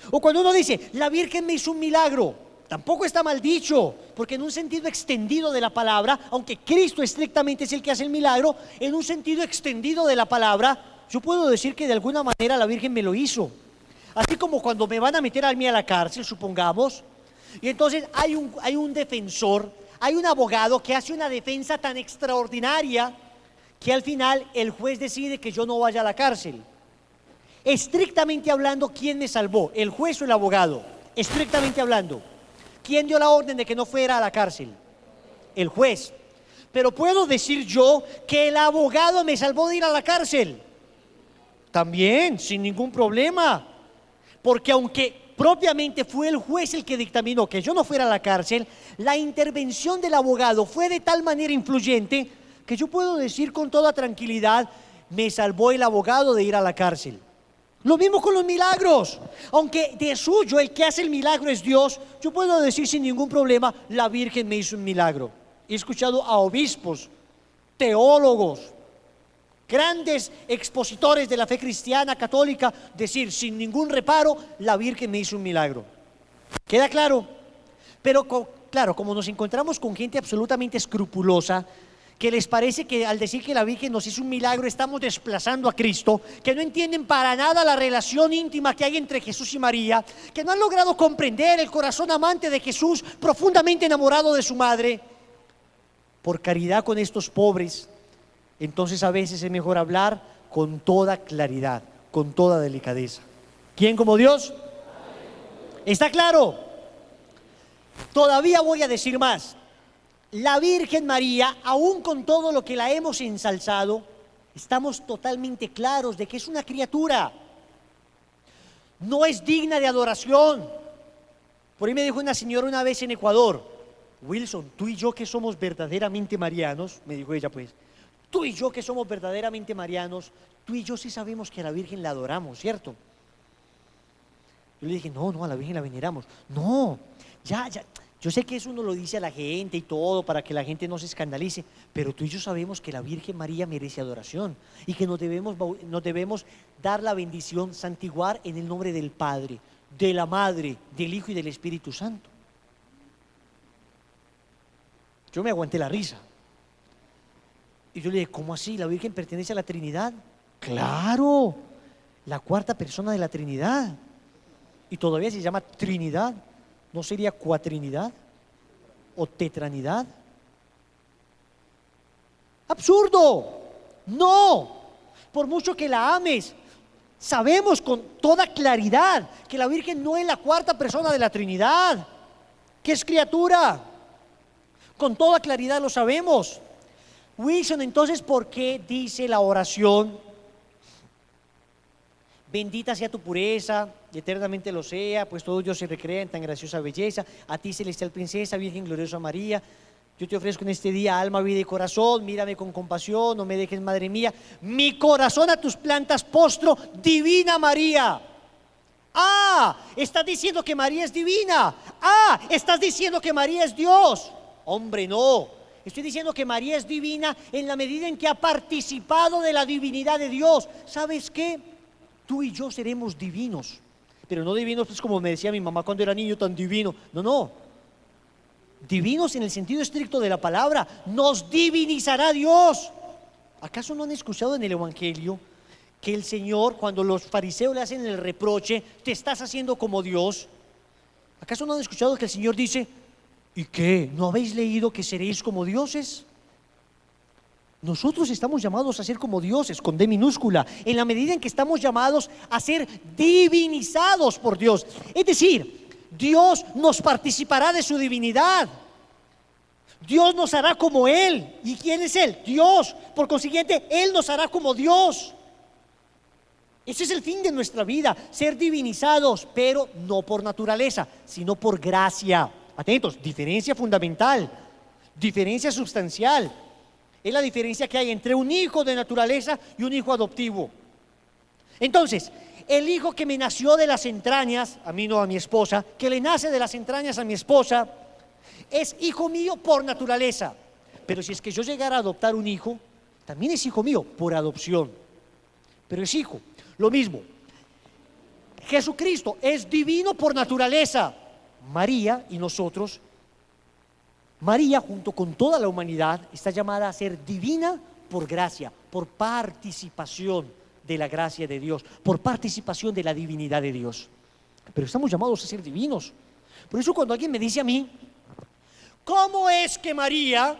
O cuando uno dice, la Virgen me hizo un milagro. Tampoco está mal dicho, porque en un sentido extendido de la palabra, aunque Cristo estrictamente es el que hace el milagro, en un sentido extendido de la palabra, yo puedo decir que de alguna manera la Virgen me lo hizo. Así como cuando me van a meter a mí a la cárcel, supongamos, y entonces hay un defensor, hay un abogado que hace una defensa tan extraordinaria que al final el juez decide que yo no vaya a la cárcel. Estrictamente hablando, ¿quién me salvó? ¿El juez o el abogado? Estrictamente hablando, ¿quién dio la orden de que no fuera a la cárcel? El juez. Pero puedo decir yo que el abogado me salvó de ir a la cárcel. También, sin ningún problema. Porque aunque propiamente fue el juez el que dictaminó que yo no fuera a la cárcel, la intervención del abogado fue de tal manera influyente que yo puedo decir con toda tranquilidad, me salvó el abogado de ir a la cárcel. Lo mismo con los milagros. Aunque de suyo el que hace el milagro es Dios, yo puedo decir sin ningún problema, la Virgen me hizo un milagro. He escuchado a obispos, teólogos, grandes expositores de la fe cristiana católica decir sin ningún reparo, la Virgen me hizo un milagro. ¿Queda claro? Pero claro, como nos encontramos con gente absolutamente escrupulosa, que les parece que al decir que la Virgen nos hizo un milagro estamos desplazando a Cristo, que no entienden para nada la relación íntima que hay entre Jesús y María, que no han logrado comprender el corazón amante de Jesús, profundamente enamorado de su madre, por caridad con estos pobres, entonces a veces es mejor hablar con toda claridad, con toda delicadeza. ¿Quién como Dios? ¿Está claro? Todavía voy a decir más. La Virgen María, aún con todo lo que la hemos ensalzado, estamos totalmente claros de que es una criatura. No es digna de adoración. Por ahí me dijo una señora una vez en Ecuador, Wilson, tú y yo que somos verdaderamente marianos, me dijo ella pues, tú y yo que somos verdaderamente marianos, tú y yo sí sabemos que a la Virgen la adoramos, ¿cierto? Yo le dije, no, a la Virgen la veneramos. No, ya. Yo sé que eso uno lo dice a la gente y todo para que la gente no se escandalice, pero tú y yo sabemos que la Virgen María merece adoración y que nos debemos dar la bendición, santiguar en el nombre del Padre, de la Madre, del Hijo y del Espíritu Santo. Yo me aguanté la risa. Y yo le dije, ¿cómo así? ¿La Virgen pertenece a la Trinidad? Claro, la cuarta persona de la Trinidad. Y todavía se llama Trinidad. ¿No sería cuatrinidad o tetranidad? ¡Absurdo! No, por mucho que la ames, sabemos con toda claridad que la Virgen no es la cuarta persona de la Trinidad, que es criatura. Con toda claridad lo sabemos. Wilson, entonces, ¿por qué dice la oración? Bendita sea tu pureza, y eternamente lo sea, pues todo Dios se recrea en tan graciosa belleza. A ti, celestial princesa, Virgen gloriosa María, yo te ofrezco en este día alma, vida y corazón. Mírame con compasión, no me dejes, madre mía. Mi corazón a tus plantas postro, divina María. Ah, estás diciendo que María es divina. Ah, estás diciendo que María es Dios. Hombre, no. Estoy diciendo que María es divina en la medida en que ha participado de la divinidad de Dios. ¿Sabes qué? Tú y yo seremos divinos, pero no divinos pues como me decía mi mamá cuando era niño, tan divino. No, divinos en el sentido estricto de la palabra. Nos divinizará Dios. ¿Acaso no han escuchado en el Evangelio que el Señor, cuando los fariseos le hacen el reproche, te estás haciendo como Dios? ¿Acaso no han escuchado que el Señor dice, ¿y qué? ¿No habéis leído que seréis como dioses? Nosotros estamos llamados a ser como dioses, con D minúscula, en la medida en que estamos llamados a ser divinizados por Dios. Es decir, Dios nos participará de su divinidad. Dios nos hará como Él. ¿Y quién es Él? Dios. Por consiguiente, Él nos hará como Dios. Ese es el fin de nuestra vida, ser divinizados, pero no por naturaleza, sino por gracia. Atentos, diferencia fundamental, diferencia sustancial. Es la diferencia que hay entre un hijo de naturaleza y un hijo adoptivo. Entonces, el hijo que me nació de las entrañas, a mí no, a mi esposa, que le nace de las entrañas a mi esposa, es hijo mío por naturaleza. Pero si es que yo llegara a adoptar un hijo, también es hijo mío por adopción. Pero es hijo. Lo mismo, Jesucristo es divino por naturaleza. María y nosotros, María junto con toda la humanidad está llamada a ser divina por gracia, por participación de la gracia de Dios, por participación de la divinidad de Dios. Pero estamos llamados a ser divinos. Por eso cuando alguien me dice a mí, ¿cómo es que María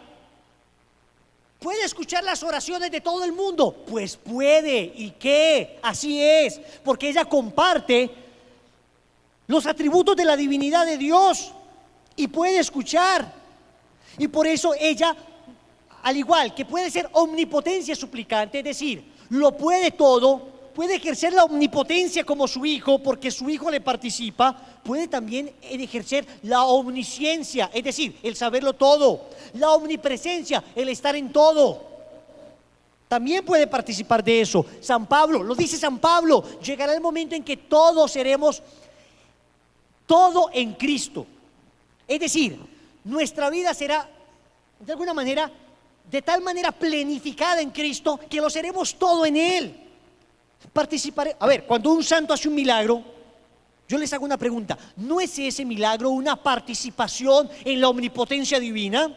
puede escuchar las oraciones de todo el mundo? Pues puede, ¿y qué? Así es, porque ella comparte los atributos de la divinidad de Dios y puede escuchar. Y por eso ella, al igual que puede ser omnipotencia suplicante, es decir, lo puede todo, puede ejercer la omnipotencia como su hijo, porque su hijo le participa, puede también ejercer la omnisciencia, es decir, el saberlo todo, la omnipresencia, el estar en todo. También puede participar de eso. San Pablo, lo dice San Pablo, llegará el momento en que todos seremos todo en Cristo. Es decir, nuestra vida será, de alguna manera, de tal manera planificada en Cristo, que lo seremos todo en Él. Participaré. A ver, cuando un santo hace un milagro, yo les hago una pregunta: ¿no es ese milagro una participación en la omnipotencia divina?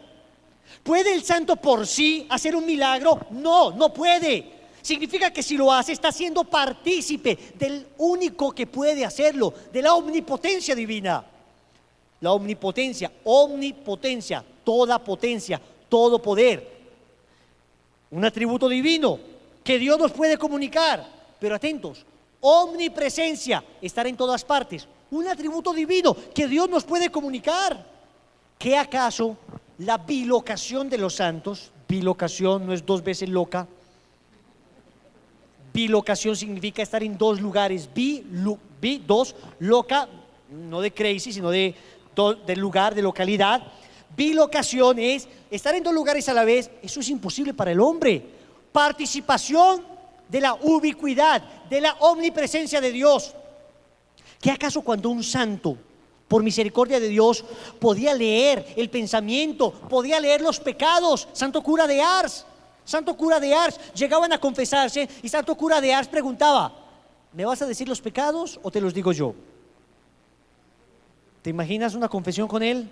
¿Puede el santo por sí hacer un milagro? No, no puede. Significa que si lo hace, está siendo partícipe del único que puede hacerlo, de la omnipotencia divina. La omnipotencia, omnipotencia, toda potencia, todo poder. Un atributo divino que Dios nos puede comunicar. Pero atentos, omnipresencia, estar en todas partes. Un atributo divino que Dios nos puede comunicar. ¿Qué acaso la bilocación de los santos? Bilocación no es dos veces loca. Bilocación significa estar en dos lugares. Dos, loca, no de crazy, sino de lugar, de localidad. Bilocación es estar en dos lugares a la vez. Eso es imposible para el hombre. Participación de la ubicuidad, de la omnipresencia de Dios. ¿Qué acaso cuando un santo, por misericordia de Dios, podía leer el pensamiento, podía leer los pecados? Santo cura de Ars, llegaban a confesarse y santo cura de Ars preguntaba: ¿me vas a decir los pecados o te los digo yo? ¿Te imaginas una confesión con él?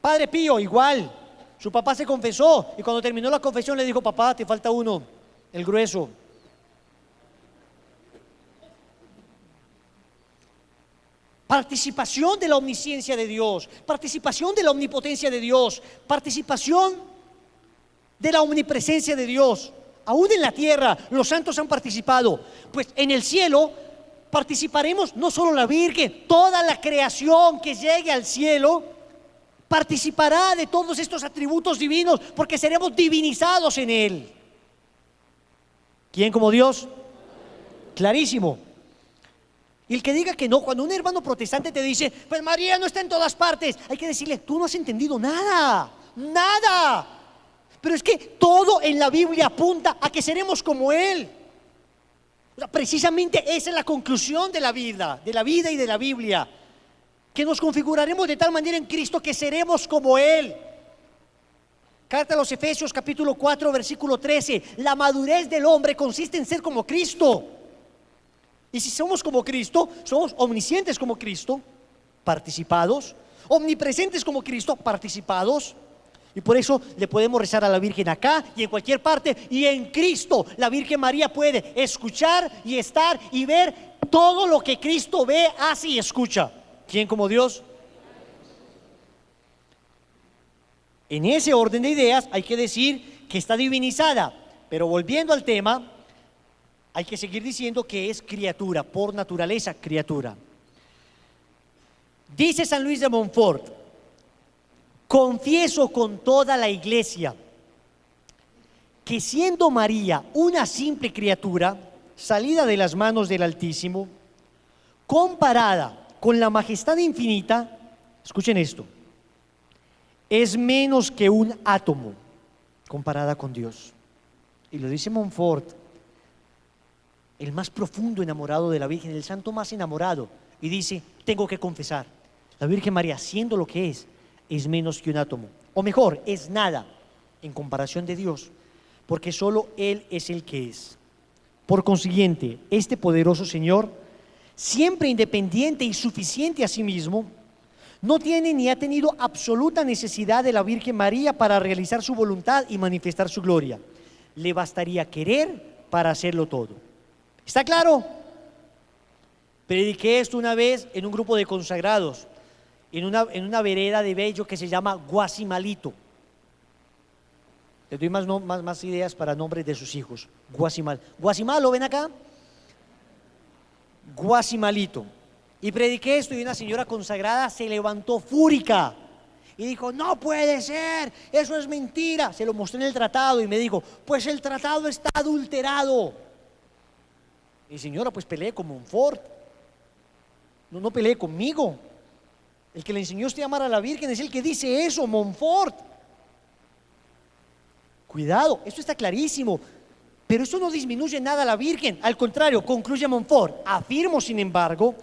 Padre Pío, igual. Su papá se confesó y cuando terminó la confesión le dijo: papá, te falta uno, el grueso. Participación de la omnisciencia de Dios, participación de la omnipotencia de Dios, participación de la omnipresencia de Dios. Aún en la tierra los santos han participado. Pues en el cielo participaremos no solo la Virgen, toda la creación que llegue al cielo participará de todos estos atributos divinos, porque seremos divinizados en Él. ¿Quién como Dios? Clarísimo. Y el que diga que no, cuando un hermano protestante te dice: pues María no está en todas partes, hay que decirle: tú no has entendido nada, nada. Pero es que todo en la Biblia apunta a que seremos como Él. O sea, precisamente esa es la conclusión de la vida y de la Biblia. Que nos configuraremos de tal manera en Cristo que seremos como Él. Carta a los Efesios capítulo 4 versículo 13: la madurez del hombre consiste en ser como Cristo. Y si somos como Cristo, somos omniscientes como Cristo, participados, omnipresentes como Cristo, participados. Y por eso le podemos rezar a la Virgen acá y en cualquier parte. Y en Cristo la Virgen María puede escuchar y estar y ver todo lo que Cristo ve, hace y escucha. ¿Quién como Dios? En ese orden de ideas hay que decir que está divinizada. Pero volviendo al tema, hay que seguir diciendo que es criatura, por naturaleza criatura. Dice San Luis de Montfort: confieso con toda la iglesia que siendo María una simple criatura, salida de las manos del Altísimo, comparada con la majestad infinita, escuchen esto, es menos que un átomo comparada con Dios. Y lo dice Montfort, el más profundo enamorado de la Virgen, el santo más enamorado, y dice, tengo que confesar, la Virgen María, siendo lo que es menos que un átomo, o mejor, es nada en comparación de Dios, porque solo Él es el que es. Por consiguiente, este poderoso Señor, siempre independiente y suficiente a sí mismo, no tiene ni ha tenido absoluta necesidad de la Virgen María para realizar su voluntad y manifestar su gloria. Le bastaría querer para hacerlo todo. ¿Está claro? Prediqué esto una vez en un grupo de consagrados, en una vereda de Bello que se llama Guasimalito. Les doy más ideas para nombres de sus hijos. Guasimal. Guasimalo, ven acá. Guasimalito. Y prediqué esto y una señora consagrada se levantó fúrica y dijo, no puede ser, eso es mentira. Se lo mostré en el tratado y me dijo, pues el tratado está adulterado. Y señora, pues peleé con Montfort. No peleé conmigo. El que le enseñó a usted a amar a la Virgen es el que dice eso, Montfort. Cuidado, esto está clarísimo. Pero esto no disminuye nada a la Virgen. Al contrario, concluye Montfort. Afirmo, sin embargo,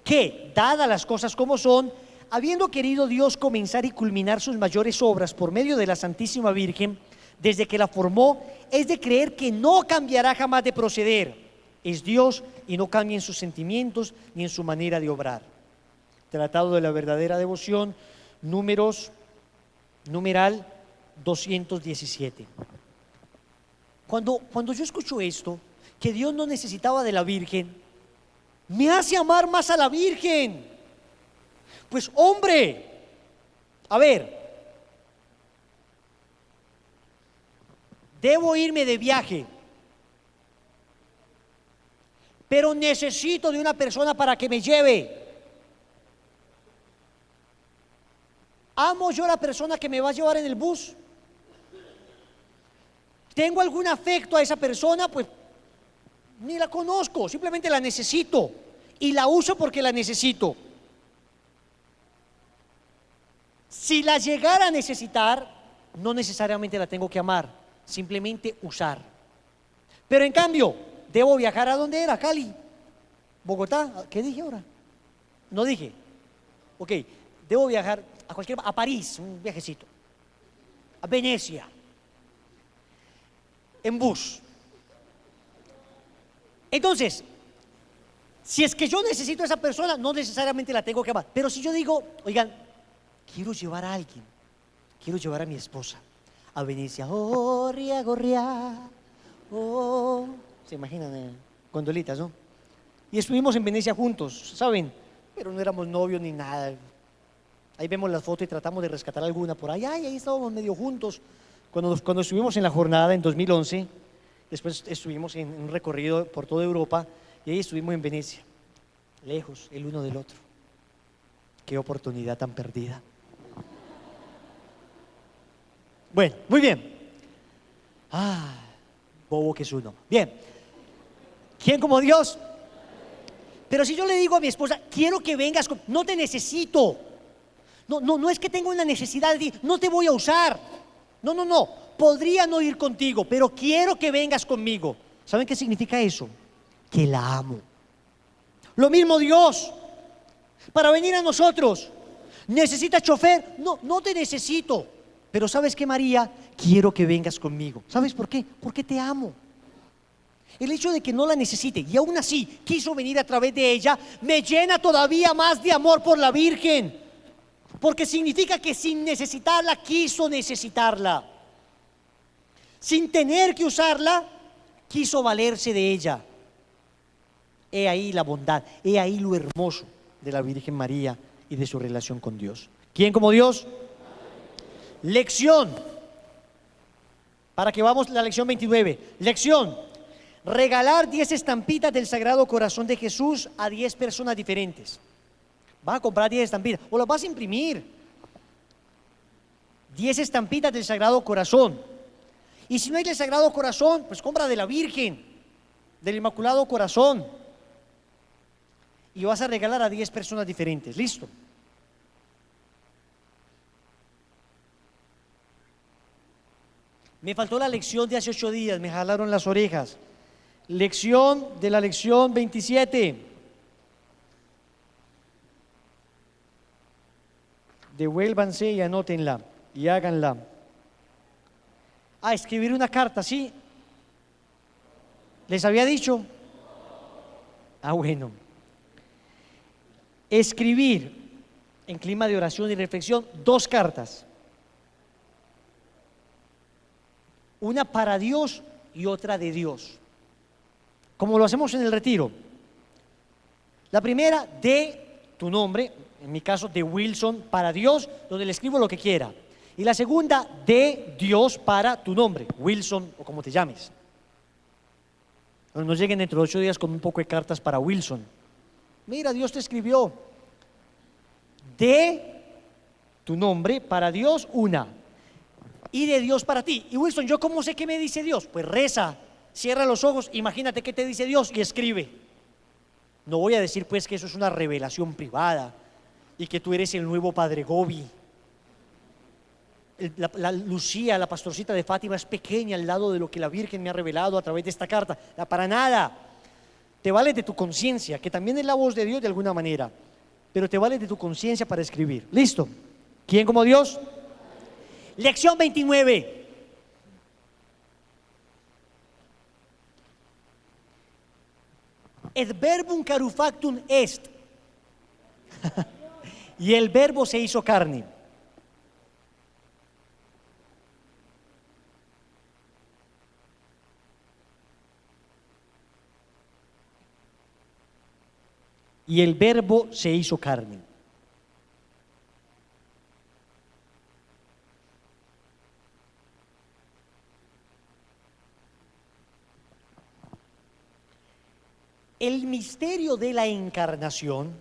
que, dadas las cosas como son, habiendo querido Dios comenzar y culminar sus mayores obras por medio de la Santísima Virgen, desde que la formó, es de creer que no cambiará jamás de proceder. Es Dios y no cambia en sus sentimientos ni en su manera de obrar. Tratado de la verdadera devoción, numeral 217. Cuando yo escucho esto, que Dios no necesitaba de la Virgen, me hace amar más a la Virgen. Pues hombre, a ver, debo irme de viaje, pero necesito de una persona para que me lleve. ¿Amo yo a la persona que me va a llevar en el bus? ¿Tengo algún afecto a esa persona? Pues ni la conozco, simplemente la necesito y la uso porque la necesito. Si la llegara a necesitar, no necesariamente la tengo que amar, simplemente usar. Pero en cambio, debo viajar ¿a dónde era? Cali, Bogotá, ¿qué dije ahora? No dije. Ok, debo viajar a París, un viajecito, a Venecia, en bus. Entonces, si es que yo necesito a esa persona, no necesariamente la tengo que amar. Pero si yo digo, oigan, quiero llevar a alguien, quiero llevar a mi esposa a Venecia, oh, ria, gorria, oh, se imaginan, gondolitas, ¿no? Y estuvimos en Venecia juntos, ¿saben? Pero no éramos novios ni nada. Ahí vemos las fotos y tratamos de rescatar alguna por ahí. Ahí estábamos medio juntos. Cuando estuvimos en la jornada en 2011, después estuvimos en un recorrido por toda Europa y ahí estuvimos en Venecia, lejos el uno del otro. Qué oportunidad tan perdida. Bueno, muy bien. Bobo que es uno. Bien. ¿Quién como Dios? Pero si yo le digo a mi esposa, quiero que vengas, no te necesito. No es que tenga una necesidad de ti, no te voy a usar. No. Podría no ir contigo, pero quiero que vengas conmigo. ¿Saben qué significa eso? Que la amo. Lo mismo Dios. Para venir a nosotros, ¿necesitas chofer? No te necesito. Pero ¿sabes qué, María? Quiero que vengas conmigo. ¿Sabes por qué? Porque te amo. El hecho de que no la necesite y aún así quiso venir a través de ella, me llena todavía más de amor por la Virgen. Porque significa que sin necesitarla, quiso necesitarla. Sin tener que usarla, quiso valerse de ella. He ahí la bondad, he ahí lo hermoso de la Virgen María y de su relación con Dios. ¿Quién como Dios? Lección. Para que vamos a la lección 29. Lección. Regalar 10 estampitas del Sagrado Corazón de Jesús a 10 personas diferentes. Vas a comprar 10 estampitas o las vas a imprimir. 10 estampitas del Sagrado Corazón. Y si no hay del Sagrado Corazón, pues compra de la Virgen, del Inmaculado Corazón. Y vas a regalar a 10 personas diferentes. ¿Listo? Me faltó la lección de hace 8 días, me jalaron las orejas. Lección de la lección 27. Devuélvanse y anótenla y háganla. Escribir una carta, ¿sí? ¿Les había dicho? Bueno. Escribir en clima de oración y reflexión 2 cartas. Una para Dios y otra de Dios. Como lo hacemos en el retiro. La primera de tu nombre, en mi caso de Wilson, para Dios, donde le escribo lo que quiera. Y la segunda de Dios para tu nombre, Wilson o como te llames. No nos lleguen dentro de 8 días con un poco de cartas para Wilson. Mira, Dios te escribió. De tu nombre para Dios, una. Y de Dios para ti. Y Wilson, ¿yo cómo sé qué me dice Dios? Pues reza, cierra los ojos, imagínate qué te dice Dios y escribe. No voy a decir pues que eso es una revelación privada y que tú eres el nuevo Padre Gobi. La Lucía, la pastorcita de Fátima, es pequeña al lado de lo que la Virgen me ha revelado a través de esta carta. Para nada. Te vale de tu conciencia, que también es la voz de Dios de alguna manera, pero te vale de tu conciencia para escribir. ¿Listo? ¿Quién como Dios? Lección 29. Et verbum carufactum est. Y el verbo se hizo carne. Y el verbo se hizo carne. El misterio de la encarnación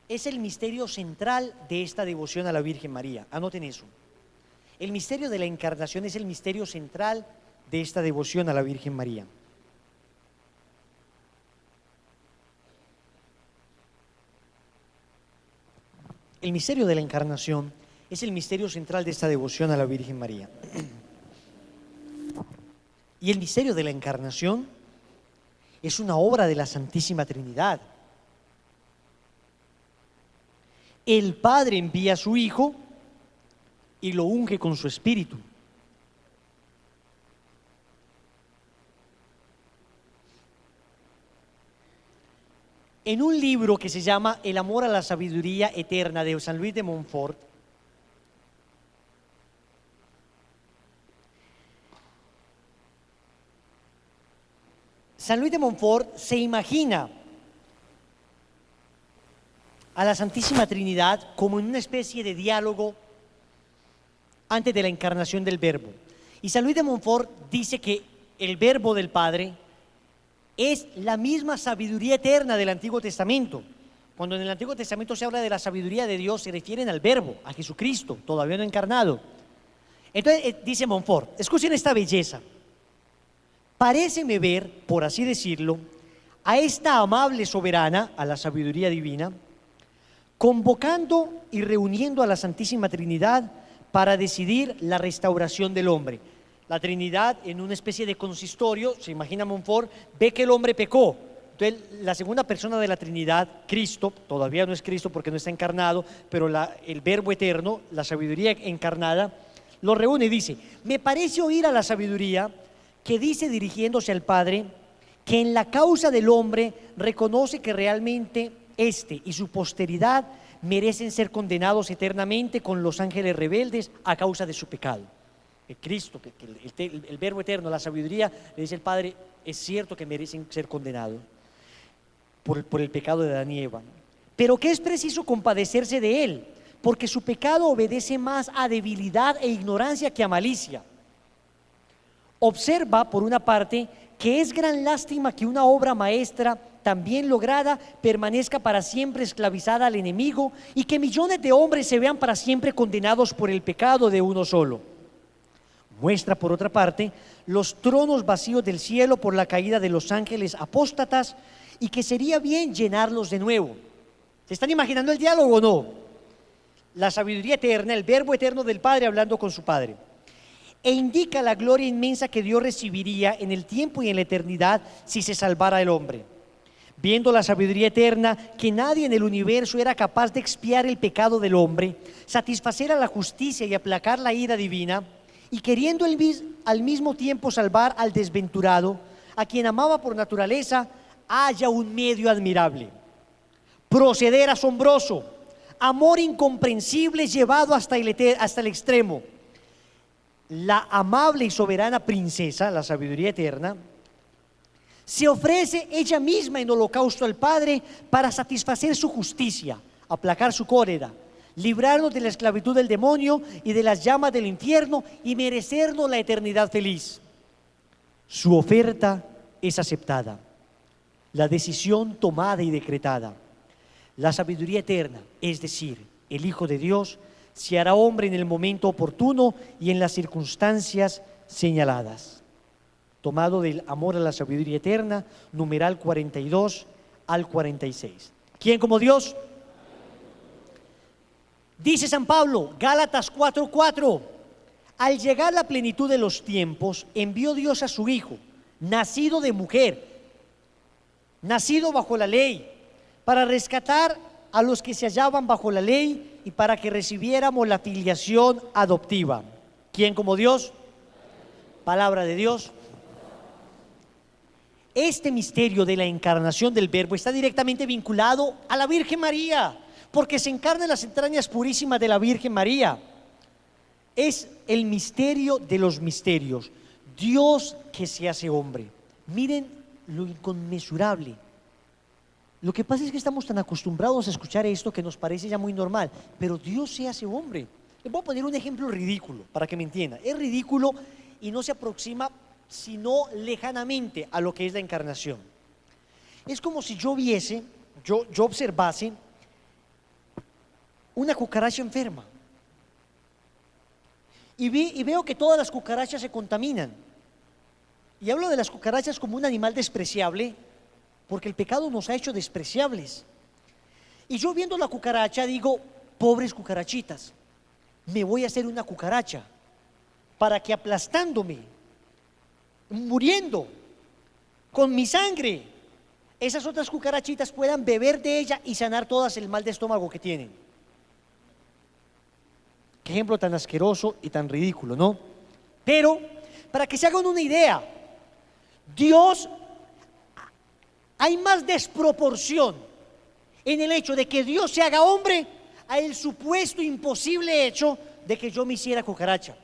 es el misterio central de esta devoción a la Virgen María. Anoten eso. El misterio de la encarnación es el misterio central de esta devoción a la Virgen María. El misterio de la encarnación es el misterio central de esta devoción a la Virgen María. Y el misterio de la encarnación es una obra de la Santísima Trinidad. El Padre envía a su Hijo y lo unge con su Espíritu. En un libro que se llama El amor a la sabiduría eterna de San Luis de Montfort, San Luis de Montfort se imagina a la Santísima Trinidad como en una especie de diálogo antes de la encarnación del Verbo. Y San Luis de Montfort dice que el Verbo del Padre es la misma sabiduría eterna del Antiguo Testamento. Cuando en el Antiguo Testamento se habla de la sabiduría de Dios, se refieren al Verbo, a Jesucristo, todavía no encarnado. Entonces dice Montfort, escuchen esta belleza. Paréceme ver, por así decirlo, a esta amable soberana, a la sabiduría divina, convocando y reuniendo a la Santísima Trinidad para decidir la restauración del hombre. La Trinidad, en una especie de consistorio, se imagina Montfort, ve que el hombre pecó. Entonces, la segunda persona de la Trinidad, Cristo, todavía no es Cristo porque no está encarnado, pero el Verbo eterno, la sabiduría encarnada, lo reúne y dice: me parece oír a la sabiduría que dice, dirigiéndose al Padre, que en la causa del hombre reconoce que realmente éste y su posteridad merecen ser condenados eternamente con los ángeles rebeldes a causa de su pecado. Cristo, el Verbo eterno, la sabiduría, le dice al Padre: es cierto que merecen ser condenados por el pecado de Adán y Eva, pero que es preciso compadecerse de él, porque su pecado obedece más a debilidad e ignorancia que a malicia. Observa, por una parte, que es gran lástima que una obra maestra tan bien lograda permanezca para siempre esclavizada al enemigo y que millones de hombres se vean para siempre condenados por el pecado de uno solo. Muestra, por otra parte, los tronos vacíos del cielo por la caída de los ángeles apóstatas y que sería bien llenarlos de nuevo. ¿Se están imaginando el diálogo o no? La sabiduría eterna, el verbo eterno del Padre hablando con su Padre. E indica la gloria inmensa que Dios recibiría en el tiempo y en la eternidad si se salvara el hombre. Viendo la sabiduría eterna que nadie en el universo era capaz de expiar el pecado del hombre, satisfacer a la justicia y aplacar la ira divina, y queriendo al mismo tiempo salvar al desventurado, a quien amaba por naturaleza, haya un medio admirable, proceder asombroso, amor incomprensible llevado hasta el extremo. La amable y soberana princesa, la sabiduría eterna, se ofrece ella misma en holocausto al Padre para satisfacer su justicia, aplacar su cólera, librarnos de la esclavitud del demonio y de las llamas del infierno y merecernos la eternidad feliz. Su oferta es aceptada, la decisión tomada y decretada. La sabiduría eterna, es decir, el Hijo de Dios, se hará hombre en el momento oportuno y en las circunstancias señaladas. Tomado del amor a la sabiduría eterna, numeral 42 al 46. ¿Quién como Dios? Dice San Pablo, Gálatas 4:4, al llegar la plenitud de los tiempos, envió Dios a su Hijo, nacido de mujer, nacido bajo la ley, para rescatar a los que se hallaban bajo la ley y para que recibiéramos la filiación adoptiva. ¿Quién como Dios? Palabra de Dios. Este misterio de la encarnación del Verbo está directamente vinculado a la Virgen María, porque se encarna en las entrañas purísimas de la Virgen María. Es el misterio de los misterios, Dios que se hace hombre. Miren lo inconmensurable. Lo que pasa es que estamos tan acostumbrados a escuchar esto que nos parece ya muy normal, pero Dios se hace hombre. Les voy a poner un ejemplo ridículo para que me entiendan. Es ridículo y no se aproxima sino lejanamente a lo que es la encarnación. Es como si yo viese, yo observase una cucaracha enferma y veo que todas las cucarachas se contaminan. Y hablo de las cucarachas como un animal despreciable, porque el pecado nos ha hecho despreciables. Y yo viendo la cucaracha digo, pobres cucarachitas, me voy a hacer una cucaracha para que aplastándome, muriendo con mi sangre, esas otras cucarachitas puedan beber de ella y sanar todas el mal de estómago que tienen. Qué ejemplo tan asqueroso y tan ridículo, ¿no? Pero para que se hagan una idea, Dios, hay más desproporción en el hecho de que Dios se haga hombre a el supuesto imposible hecho de que yo me hiciera cucaracha.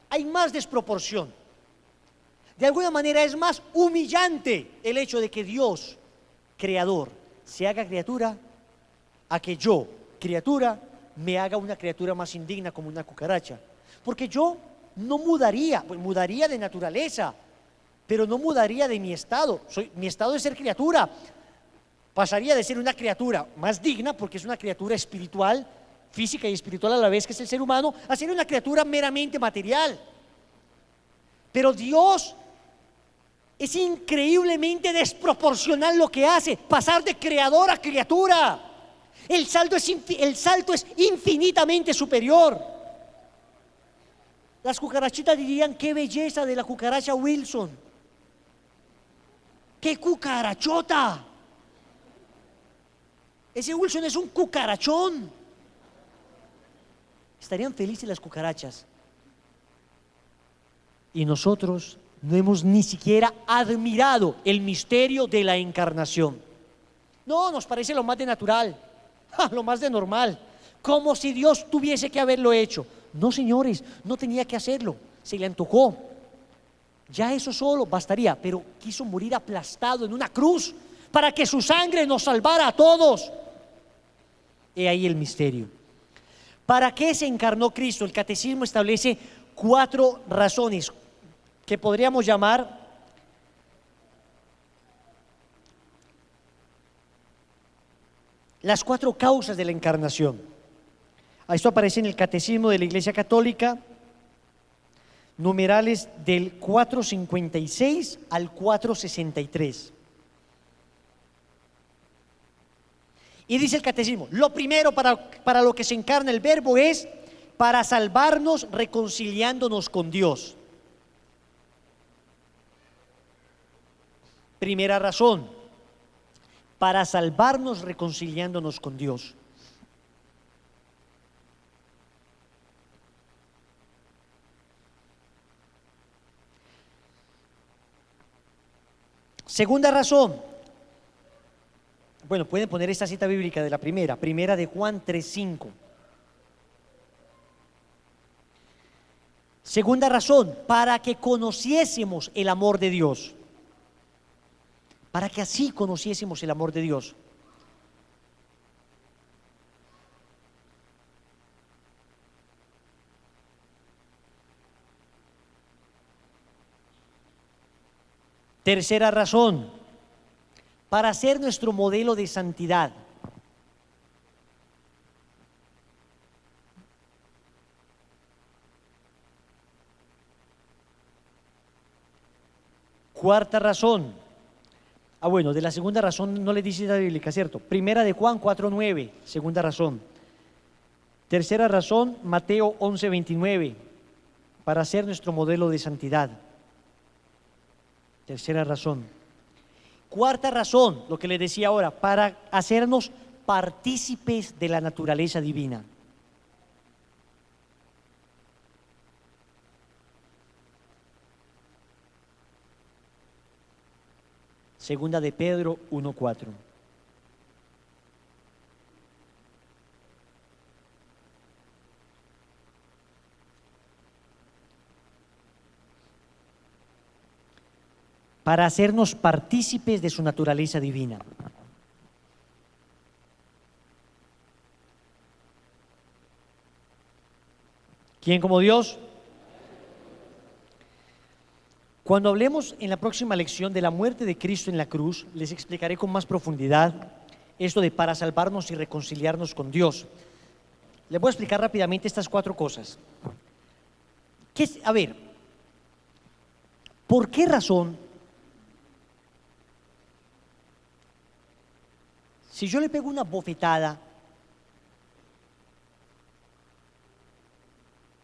Hay más desproporción. De alguna manera es más humillante el hecho de que Dios, creador, se haga criatura a que yo, criatura, me haga una criatura más indigna como una cucaracha. Porque yo no mudaría, pues mudaría de naturaleza, pero no mudaría de mi estado. Mi estado de ser criatura pasaría de ser una criatura más digna, porque es una criatura espiritual, física y espiritual a la vez que es el ser humano, a ser una criatura meramente material. Pero Dios es increíblemente desproporcional lo que hace, pasar de creador a criatura. El salto es infinitamente superior. Las cucarachitas dirían, qué belleza de la cucaracha Wilson. ¡Qué cucarachota! Ese Wilson es un cucarachón. Estarían felices las cucarachas. Y nosotros no hemos ni siquiera admirado el misterio de la encarnación. No, nos parece lo más de natural, lo más de normal, como si Dios tuviese que haberlo hecho. No, señores, no tenía que hacerlo, se le antojó. Ya eso solo bastaría, pero quiso morir aplastado en una cruz para que su sangre nos salvara a todos. He ahí el misterio. ¿Para qué se encarnó Cristo? El catecismo establece 4 razones que podríamos llamar las 4 causas de la encarnación. Esto aparece en el Catecismo de la Iglesia Católica, numerales del 456 al 463. Y dice el catecismo, lo primero para lo que se encarna el verbo es para salvarnos reconciliándonos con Dios. Primera razón, para salvarnos reconciliándonos con Dios. Segunda razón, bueno, pueden poner esta cita bíblica de la primera de Juan 3:5. Segunda razón, para que conociésemos el amor de Dios. Para que así conociésemos el amor de Dios. Tercera razón, para ser nuestro modelo de santidad. Cuarta razón, bueno, de la segunda razón no le dice la bíblica, ¿cierto? Primera de Juan 4:9, segunda razón. Tercera razón, Mateo 11:29, para ser nuestro modelo de santidad. Tercera razón. Cuarta razón, lo que les decía ahora, para hacernos partícipes de la naturaleza divina. Segunda de Pedro 1:4. Para hacernos partícipes de su naturaleza divina. ¿Quién como Dios? Cuando hablemos en la próxima lección de la muerte de Cristo en la cruz, les explicaré con más profundidad esto de para salvarnos y reconciliarnos con Dios. Les voy a explicar rápidamente estas cuatro cosas. A ver, ¿por qué razón? Si yo le pego una bofetada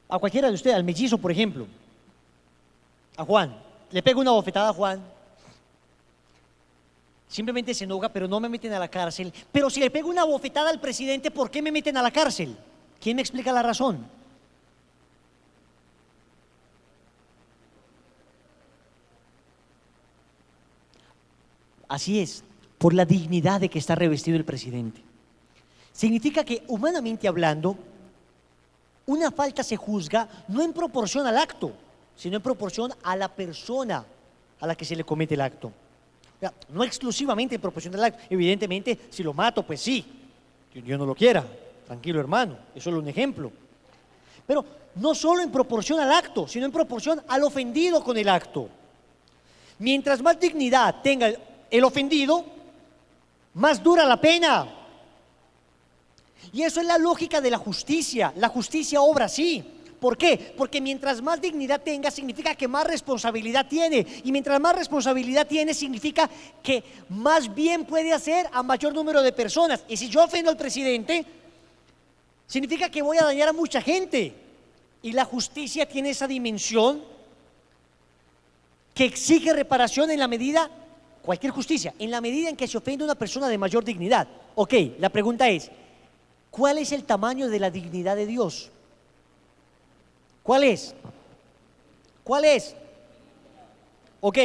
a cualquiera de ustedes, al mellizo por ejemplo, a Juan, le pego una bofetada a Juan, simplemente se enoja, pero no me meten a la cárcel. Pero si le pego una bofetada al presidente, ¿por qué me meten a la cárcel? ¿Quién me explica la razón? Así es, por la dignidad de que está revestido el presidente. Significa que, humanamente hablando, una falta se juzga no en proporción al acto, sino en proporción a la persona a la que se le comete el acto. No exclusivamente en proporción al acto. Evidentemente, si lo mato, pues sí, que Dios no lo quiera. Tranquilo, hermano, eso es solo un ejemplo. Pero no solo en proporción al acto, sino en proporción al ofendido con el acto. Mientras más dignidad tenga el ofendido, más dura la pena. Y eso es la lógica de la justicia. La justicia obra así. ¿Por qué? Porque mientras más dignidad tenga, significa que más responsabilidad tiene. Y mientras más responsabilidad tiene, significa que más bien puede hacer a mayor número de personas. Y si yo ofendo al presidente, significa que voy a dañar a mucha gente. Y la justicia tiene esa dimensión que exige reparación en la medida, cualquier justicia, en la medida en que se ofende a una persona de mayor dignidad. Ok, la pregunta es, ¿cuál es el tamaño de la dignidad de Dios? ¿Cuál es? ¿Cuál es? Ok.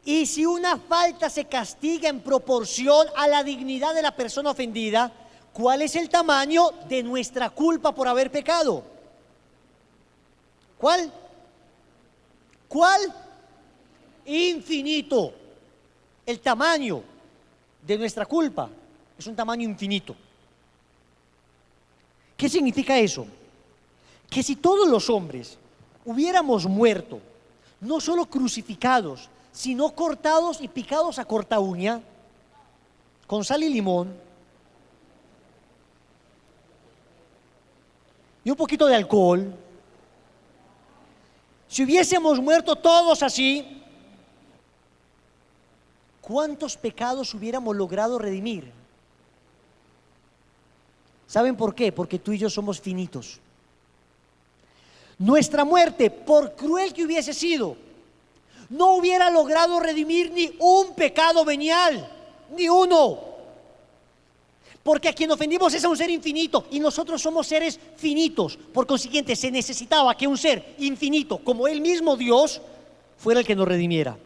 Y si una falta se castiga en proporción a la dignidad de la persona ofendida, ¿cuál es el tamaño de nuestra culpa por haber pecado? ¿Cuál? ¿Cuál? Infinito. El tamaño de nuestra culpa es un tamaño infinito. ¿Qué significa eso? Que si todos los hombres hubiéramos muerto, no solo crucificados, sino cortados y picados a corta uña, con sal y limón, y un poquito de alcohol, Si hubiésemos muerto todos así, ¿cuántos pecados hubiéramos logrado redimir? ¿Saben por qué? Porque tú y yo somos finitos. Nuestra muerte, por cruel que hubiese sido, no hubiera logrado redimir ni un pecado venial, ni uno. Porque a quien ofendimos es a un ser infinito y nosotros somos seres finitos. Por consiguiente, se necesitaba que un ser infinito, como Él mismo Dios, fuera el que nos redimiera.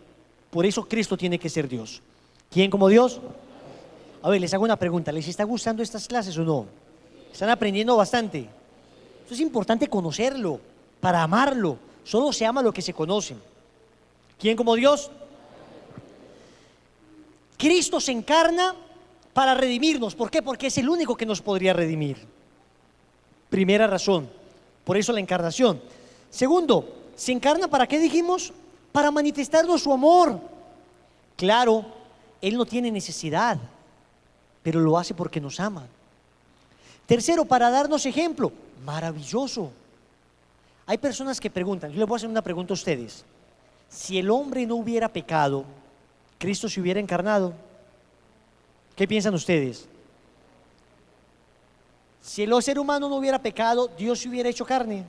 Por eso Cristo tiene que ser Dios. ¿Quién como Dios? A ver, les hago una pregunta. ¿Les está gustando estas clases o no? ¿Están aprendiendo bastante? Eso es importante conocerlo, para amarlo. Solo se ama lo que se conoce. ¿Quién como Dios? Cristo se encarna para redimirnos. ¿Por qué? Porque es el único que nos podría redimir. Primera razón. Por eso la encarnación. Segundo, ¿se encarna para qué dijimos? Para manifestarnos su amor. Claro, Él no tiene necesidad, pero lo hace porque nos ama. Tercero, para darnos ejemplo. Maravilloso. Hay personas que preguntan, yo les voy a hacer una pregunta a ustedes. Si el hombre no hubiera pecado, ¿Cristo se hubiera encarnado? ¿Qué piensan ustedes? Si el ser humano no hubiera pecado, ¿Dios se hubiera hecho carne?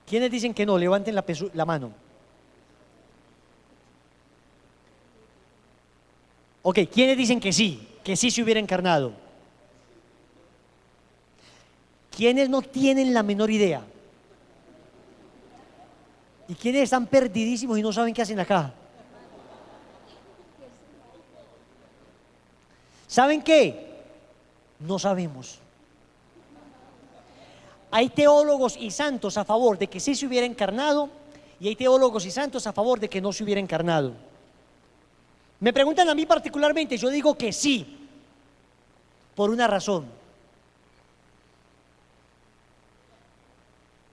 ¿Quiénes dicen que no? Levanten la mano. Ok, ¿quiénes dicen que sí se hubiera encarnado? ¿Quiénes no tienen la menor idea? ¿Y quiénes están perdidísimos y no saben qué hacen acá? ¿Saben qué? No sabemos. Hay teólogos y santos a favor de que sí se hubiera encarnado y hay teólogos y santos a favor de que no se hubiera encarnado. Me preguntan a mí particularmente, yo digo que sí, por una razón.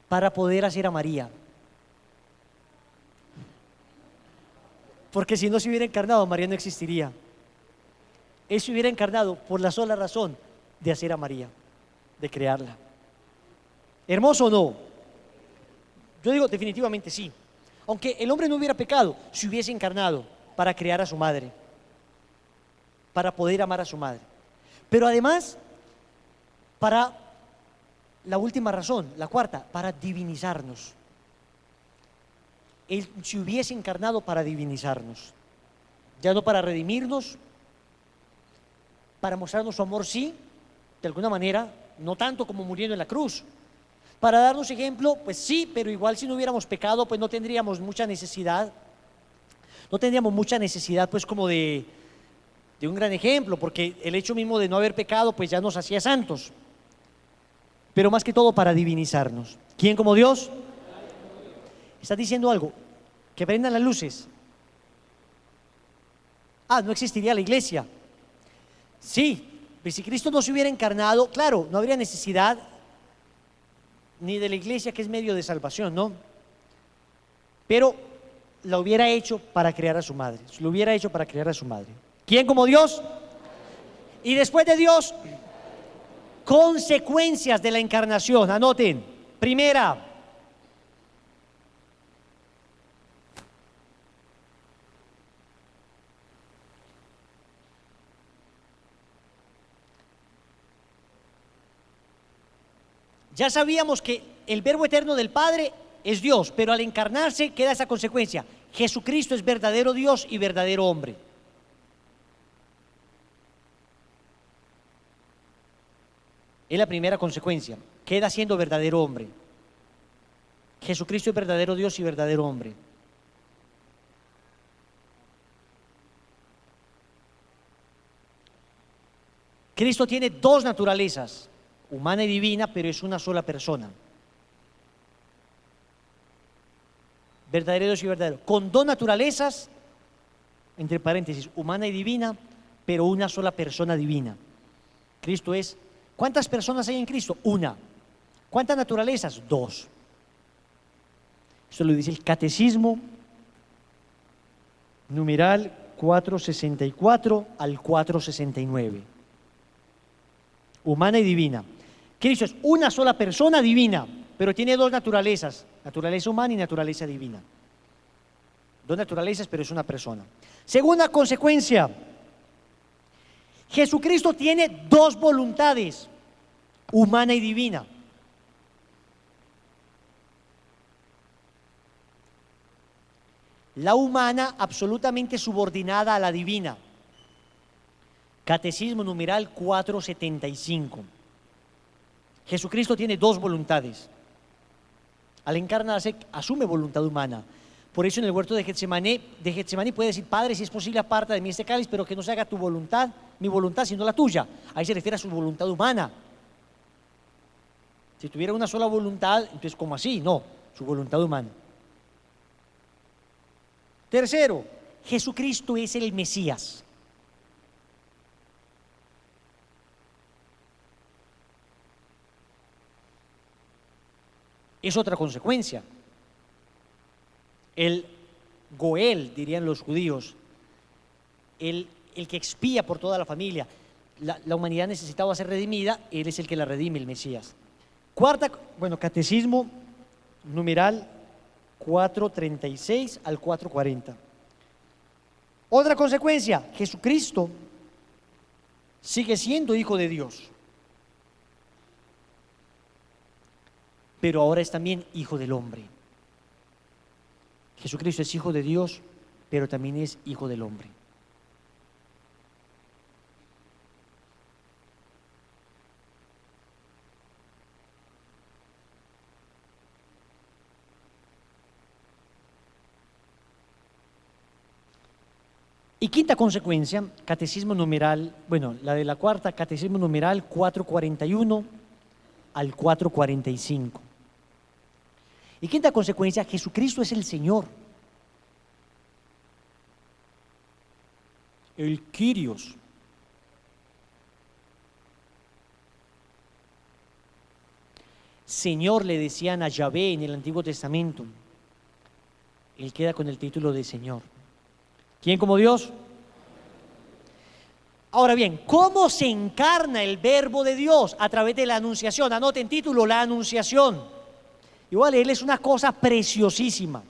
Para poder hacer a María. Porque si no se hubiera encarnado, María no existiría. Él se hubiera encarnado por la sola razón de hacer a María, de crearla. ¿Hermoso o no? Yo digo definitivamente sí. Aunque el hombre no hubiera pecado, se hubiese encarnado para crear a su madre, para poder amar a su madre. Pero además, para la última razón, la cuarta, para divinizarnos. Él se hubiese encarnado para divinizarnos, ya no para redimirnos, para mostrarnos su amor, sí, de alguna manera, no tanto como muriendo en la cruz. Para darnos ejemplo, pues sí, pero igual si no hubiéramos pecado, pues no tendríamos mucha necesidad. No tendríamos mucha necesidad, pues, como de un gran ejemplo, porque el hecho mismo de no haber pecado, pues ya nos hacía santos. Pero más que todo para divinizarnos. ¿Quién como Dios? ¿Estás diciendo algo? Que prendan las luces. No existiría la iglesia. Sí, pues si Cristo no se hubiera encarnado, claro, no habría necesidad ni de la iglesia, que es medio de salvación, ¿no? Pero la hubiera hecho para crear a su madre. Lo hubiera hecho para crear a su madre. ¿Quién como Dios? Y después de Dios, consecuencias de la encarnación. Anoten. Primera, ya sabíamos que el Verbo eterno del Padre es Dios, pero al encarnarse queda esa consecuencia. Jesucristo es verdadero Dios y verdadero hombre. Es la primera consecuencia. Queda siendo verdadero hombre. Jesucristo es verdadero Dios y verdadero hombre. Cristo tiene dos naturalezas, humana y divina, pero es una sola persona. Verdadero Dios y verdadero. Con dos naturalezas, entre paréntesis, humana y divina, pero una sola persona divina. Cristo es, ¿cuántas personas hay en Cristo? Una. ¿Cuántas naturalezas? Dos. Esto lo dice el Catecismo, numeral 464 al 469. Humana y divina. Cristo es una sola persona divina, pero tiene dos naturalezas, naturaleza humana y naturaleza divina. Dos naturalezas, pero es una persona. Segunda consecuencia, Jesucristo tiene dos voluntades, humana y divina. La humana absolutamente subordinada a la divina. Catecismo numeral 475. Jesucristo tiene dos voluntades. Al encarnarse asume voluntad humana. Por eso en el huerto de Getsemaní puede decir: Padre, si es posible, aparta de mí este cáliz, pero que no se haga tu voluntad, mi voluntad, sino la tuya. Ahí se refiere a su voluntad humana. Si tuviera una sola voluntad, entonces ¿cómo así? No, su voluntad humana. Tercero, Jesucristo es el Mesías. Es otra consecuencia. El Goel, dirían los judíos, el que expía por toda la familia. La humanidad necesitaba ser redimida, Él es el que la redime, el Mesías. Catecismo numeral 436 al 440. Otra consecuencia, Jesucristo sigue siendo Hijo de Dios, pero ahora es también Hijo del hombre. Jesucristo es Hijo de Dios, pero también es Hijo del hombre. Y quinta consecuencia, catecismo numeral, la de la cuarta, catecismo numeral 441 al 445. Y quinta consecuencia, Jesucristo es el Señor. El Kyrios. Señor le decían a Yahvé en el Antiguo Testamento. Él queda con el título de Señor. ¿Quién como Dios? Ahora bien, ¿cómo se encarna el verbo de Dios? A través de la anunciación. Anoten título, la anunciación. Y voy a leerles una cosa preciosísima.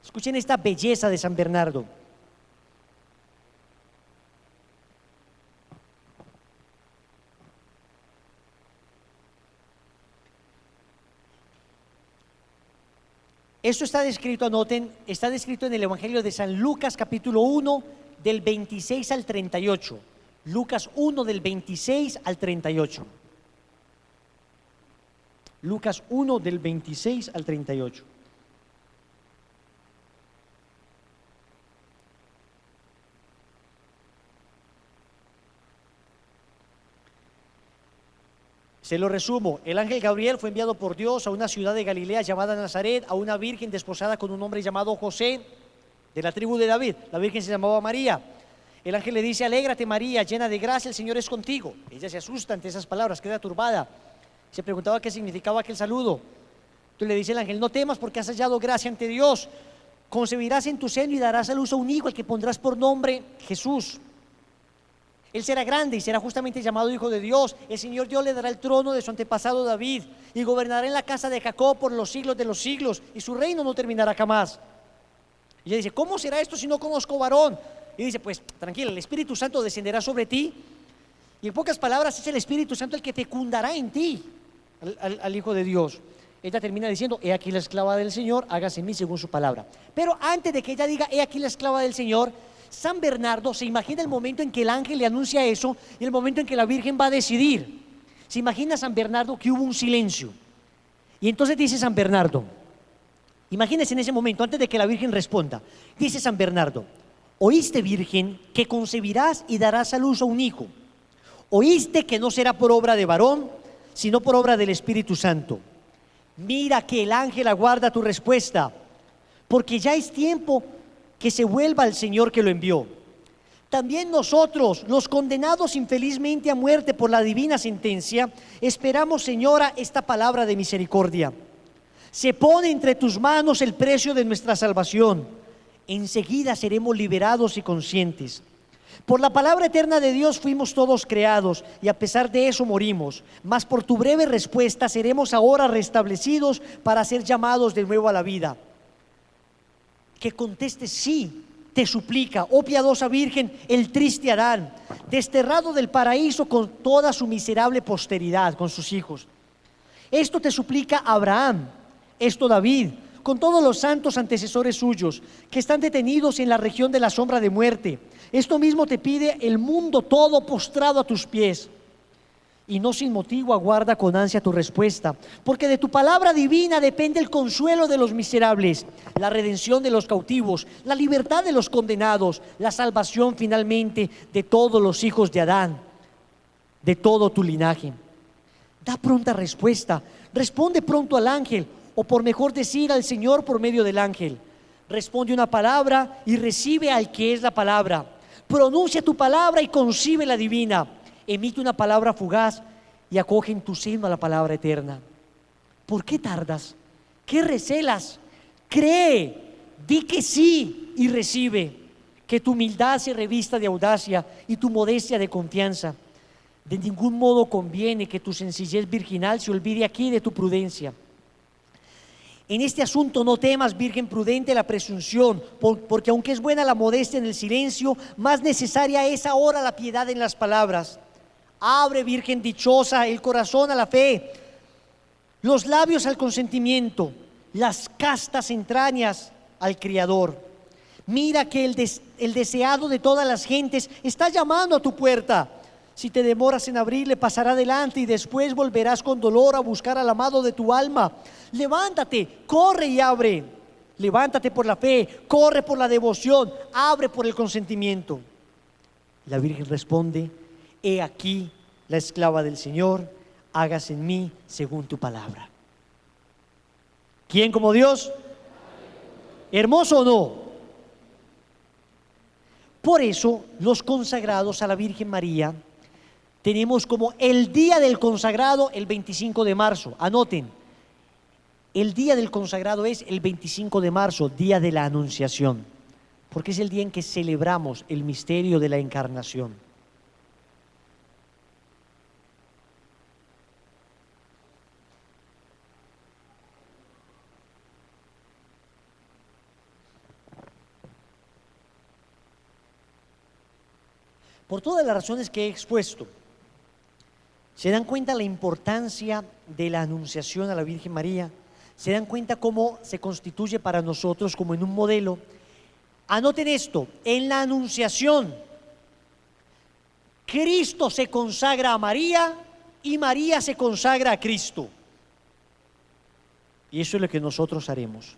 Escuchen esta belleza de San Bernardo. Esto está descrito, anoten, está descrito en el Evangelio de San Lucas, capítulo 1, del 26 al 38. Lucas 1, del 26 al 38. Lucas 1, del 26 al 38. Se lo resumo: el ángel Gabriel fue enviado por Dios a una ciudad de Galilea llamada Nazaret, a una virgen desposada con un hombre llamado José, de la tribu de David. La virgen se llamaba María. El ángel le dice: alégrate María, llena de gracia, el Señor es contigo. Ella se asusta ante esas palabras, queda turbada. Se preguntaba qué significaba aquel saludo. Entonces le dice el ángel: no temas, porque has hallado gracia ante Dios. Concebirás en tu seno y darás a luz a un hijo, al que pondrás por nombre Jesús. Él será grande y será justamente llamado Hijo de Dios. El Señor Dios le dará el trono de su antepasado David y gobernará en la casa de Jacob por los siglos de los siglos, y su reino no terminará jamás. Y ella dice: ¿cómo será esto si no conozco varón? Y dice: pues tranquila, el Espíritu Santo descenderá sobre ti, y en pocas palabras es el Espíritu Santo el que fecundará en ti al Hijo de Dios. Ella termina diciendo: he aquí la esclava del Señor, hágase en mí según su palabra. Pero antes de que ella diga he aquí la esclava del Señor, San Bernardo se imagina el momento en que el ángel le anuncia eso y el momento en que la Virgen va a decidir. Se imagina San Bernardo que hubo un silencio. Y entonces dice San Bernardo, imagínense en ese momento, antes de que la Virgen responda, dice San Bernardo: oíste, Virgen, que concebirás y darás a luz a un hijo. Oíste que no será por obra de varón, sino por obra del Espíritu Santo. Mira que el ángel aguarda tu respuesta, porque ya es tiempo que se vuelva al Señor que lo envió. También nosotros, los condenados infelizmente a muerte por la divina sentencia, esperamos, Señora, esta palabra de misericordia. Se pone entre tus manos el precio de nuestra salvación. Enseguida seremos liberados y conscientes. Por la palabra eterna de Dios fuimos todos creados y a pesar de eso morimos. Mas por tu breve respuesta seremos ahora restablecidos para ser llamados de nuevo a la vida. Que contestes sí, te suplica, oh piadosa Virgen, el triste Adán, desterrado del paraíso con toda su miserable posteridad, con sus hijos. Esto te suplica Abraham, esto David, con todos los santos antecesores suyos, que están detenidos en la región de la sombra de muerte. Esto mismo te pide el mundo todo postrado a tus pies. Y no sin motivo aguarda con ansia tu respuesta, porque de tu palabra divina depende el consuelo de los miserables, la redención de los cautivos, la libertad de los condenados, la salvación finalmente de todos los hijos de Adán, de todo tu linaje. Da pronta respuesta, responde pronto al ángel, o por mejor decir al Señor por medio del ángel. Responde una palabra y recibe al que es la palabra. Pronuncia tu palabra y concibe la divina. Emite una palabra fugaz y acoge en tu seno a la palabra eterna. ¿Por qué tardas? ¿Qué recelas? Cree, di que sí y recibe. Que tu humildad se revista de audacia y tu modestia de confianza. De ningún modo conviene que tu sencillez virginal se olvide aquí de tu prudencia. En este asunto no temas, Virgen prudente, la presunción, porque aunque es buena la modestia en el silencio, más necesaria es ahora la piedad en las palabras. Abre, Virgen dichosa, el corazón a la fe, los labios al consentimiento, las castas entrañas al Criador. Mira que el deseado de todas las gentes está llamando a tu puerta. Si te demoras en abrirle, pasará adelante y después volverás con dolor a buscar al amado de tu alma. Levántate, corre y abre. Levántate por la fe, corre por la devoción, abre por el consentimiento. La Virgen responde: he aquí la esclava del Señor, hágase en mí según tu palabra. ¿Quién como Dios? ¿Hermoso o no? Por eso los consagrados a la Virgen María tenemos como el día del consagrado el 25 de marzo. Anoten, el día del consagrado es el 25 de marzo, día de la Anunciación, porque es el día en que celebramos el misterio de la encarnación. Por todas las razones que he expuesto, ¿se dan cuenta la importancia de la anunciación a la Virgen María? ¿Se dan cuenta cómo se constituye para nosotros como en un modelo? Anoten esto, en la anunciación, Cristo se consagra a María y María se consagra a Cristo. Y eso es lo que nosotros haremos.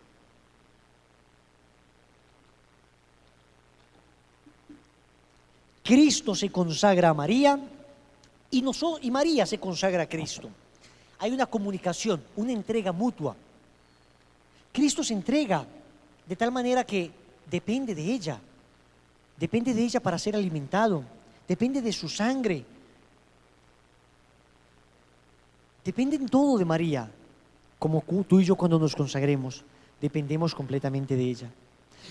Cristo se consagra a María y María se consagra a Cristo. Hay una comunicación, una entrega mutua. Cristo se entrega de tal manera que depende de ella para ser alimentado, depende de su sangre, depende en todo de María. Como tú y yo cuando nos consagremos, dependemos completamente de ella.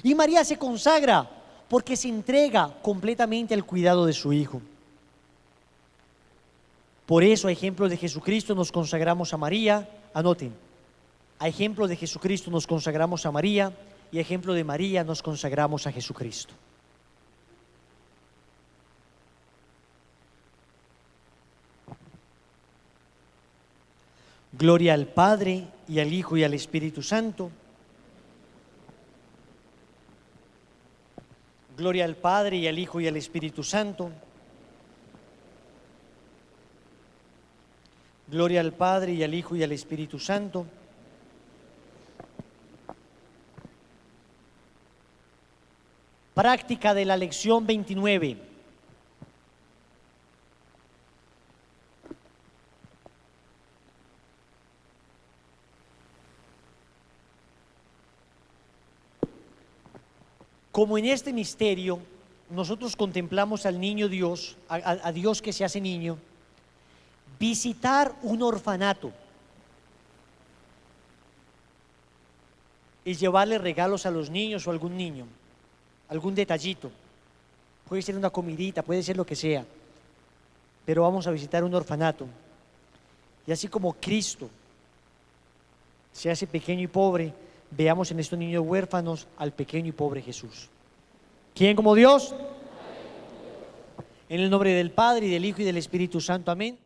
Y María se consagra porque se entrega completamente al cuidado de su Hijo. Por eso, a ejemplo de Jesucristo, nos consagramos a María. Anoten, a ejemplo de Jesucristo nos consagramos a María y a ejemplo de María nos consagramos a Jesucristo. Gloria al Padre y al Hijo y al Espíritu Santo. Gloria al Padre y al Hijo y al Espíritu Santo. Gloria al Padre y al Hijo y al Espíritu Santo. Práctica de la lección 29. Como en este misterio nosotros contemplamos al niño Dios, a Dios que se hace niño, visitar un orfanato es llevarle regalos a los niños o a algún niño, algún detallito. puede ser una comidita, puede ser lo que sea, pero vamos a visitar un orfanato. Y así como Cristo se hace pequeño y pobre, veamos en estos niños huérfanos al pequeño y pobre Jesús. ¿Quién como Dios? En el nombre del Padre, y del Hijo, y del Espíritu Santo. Amén.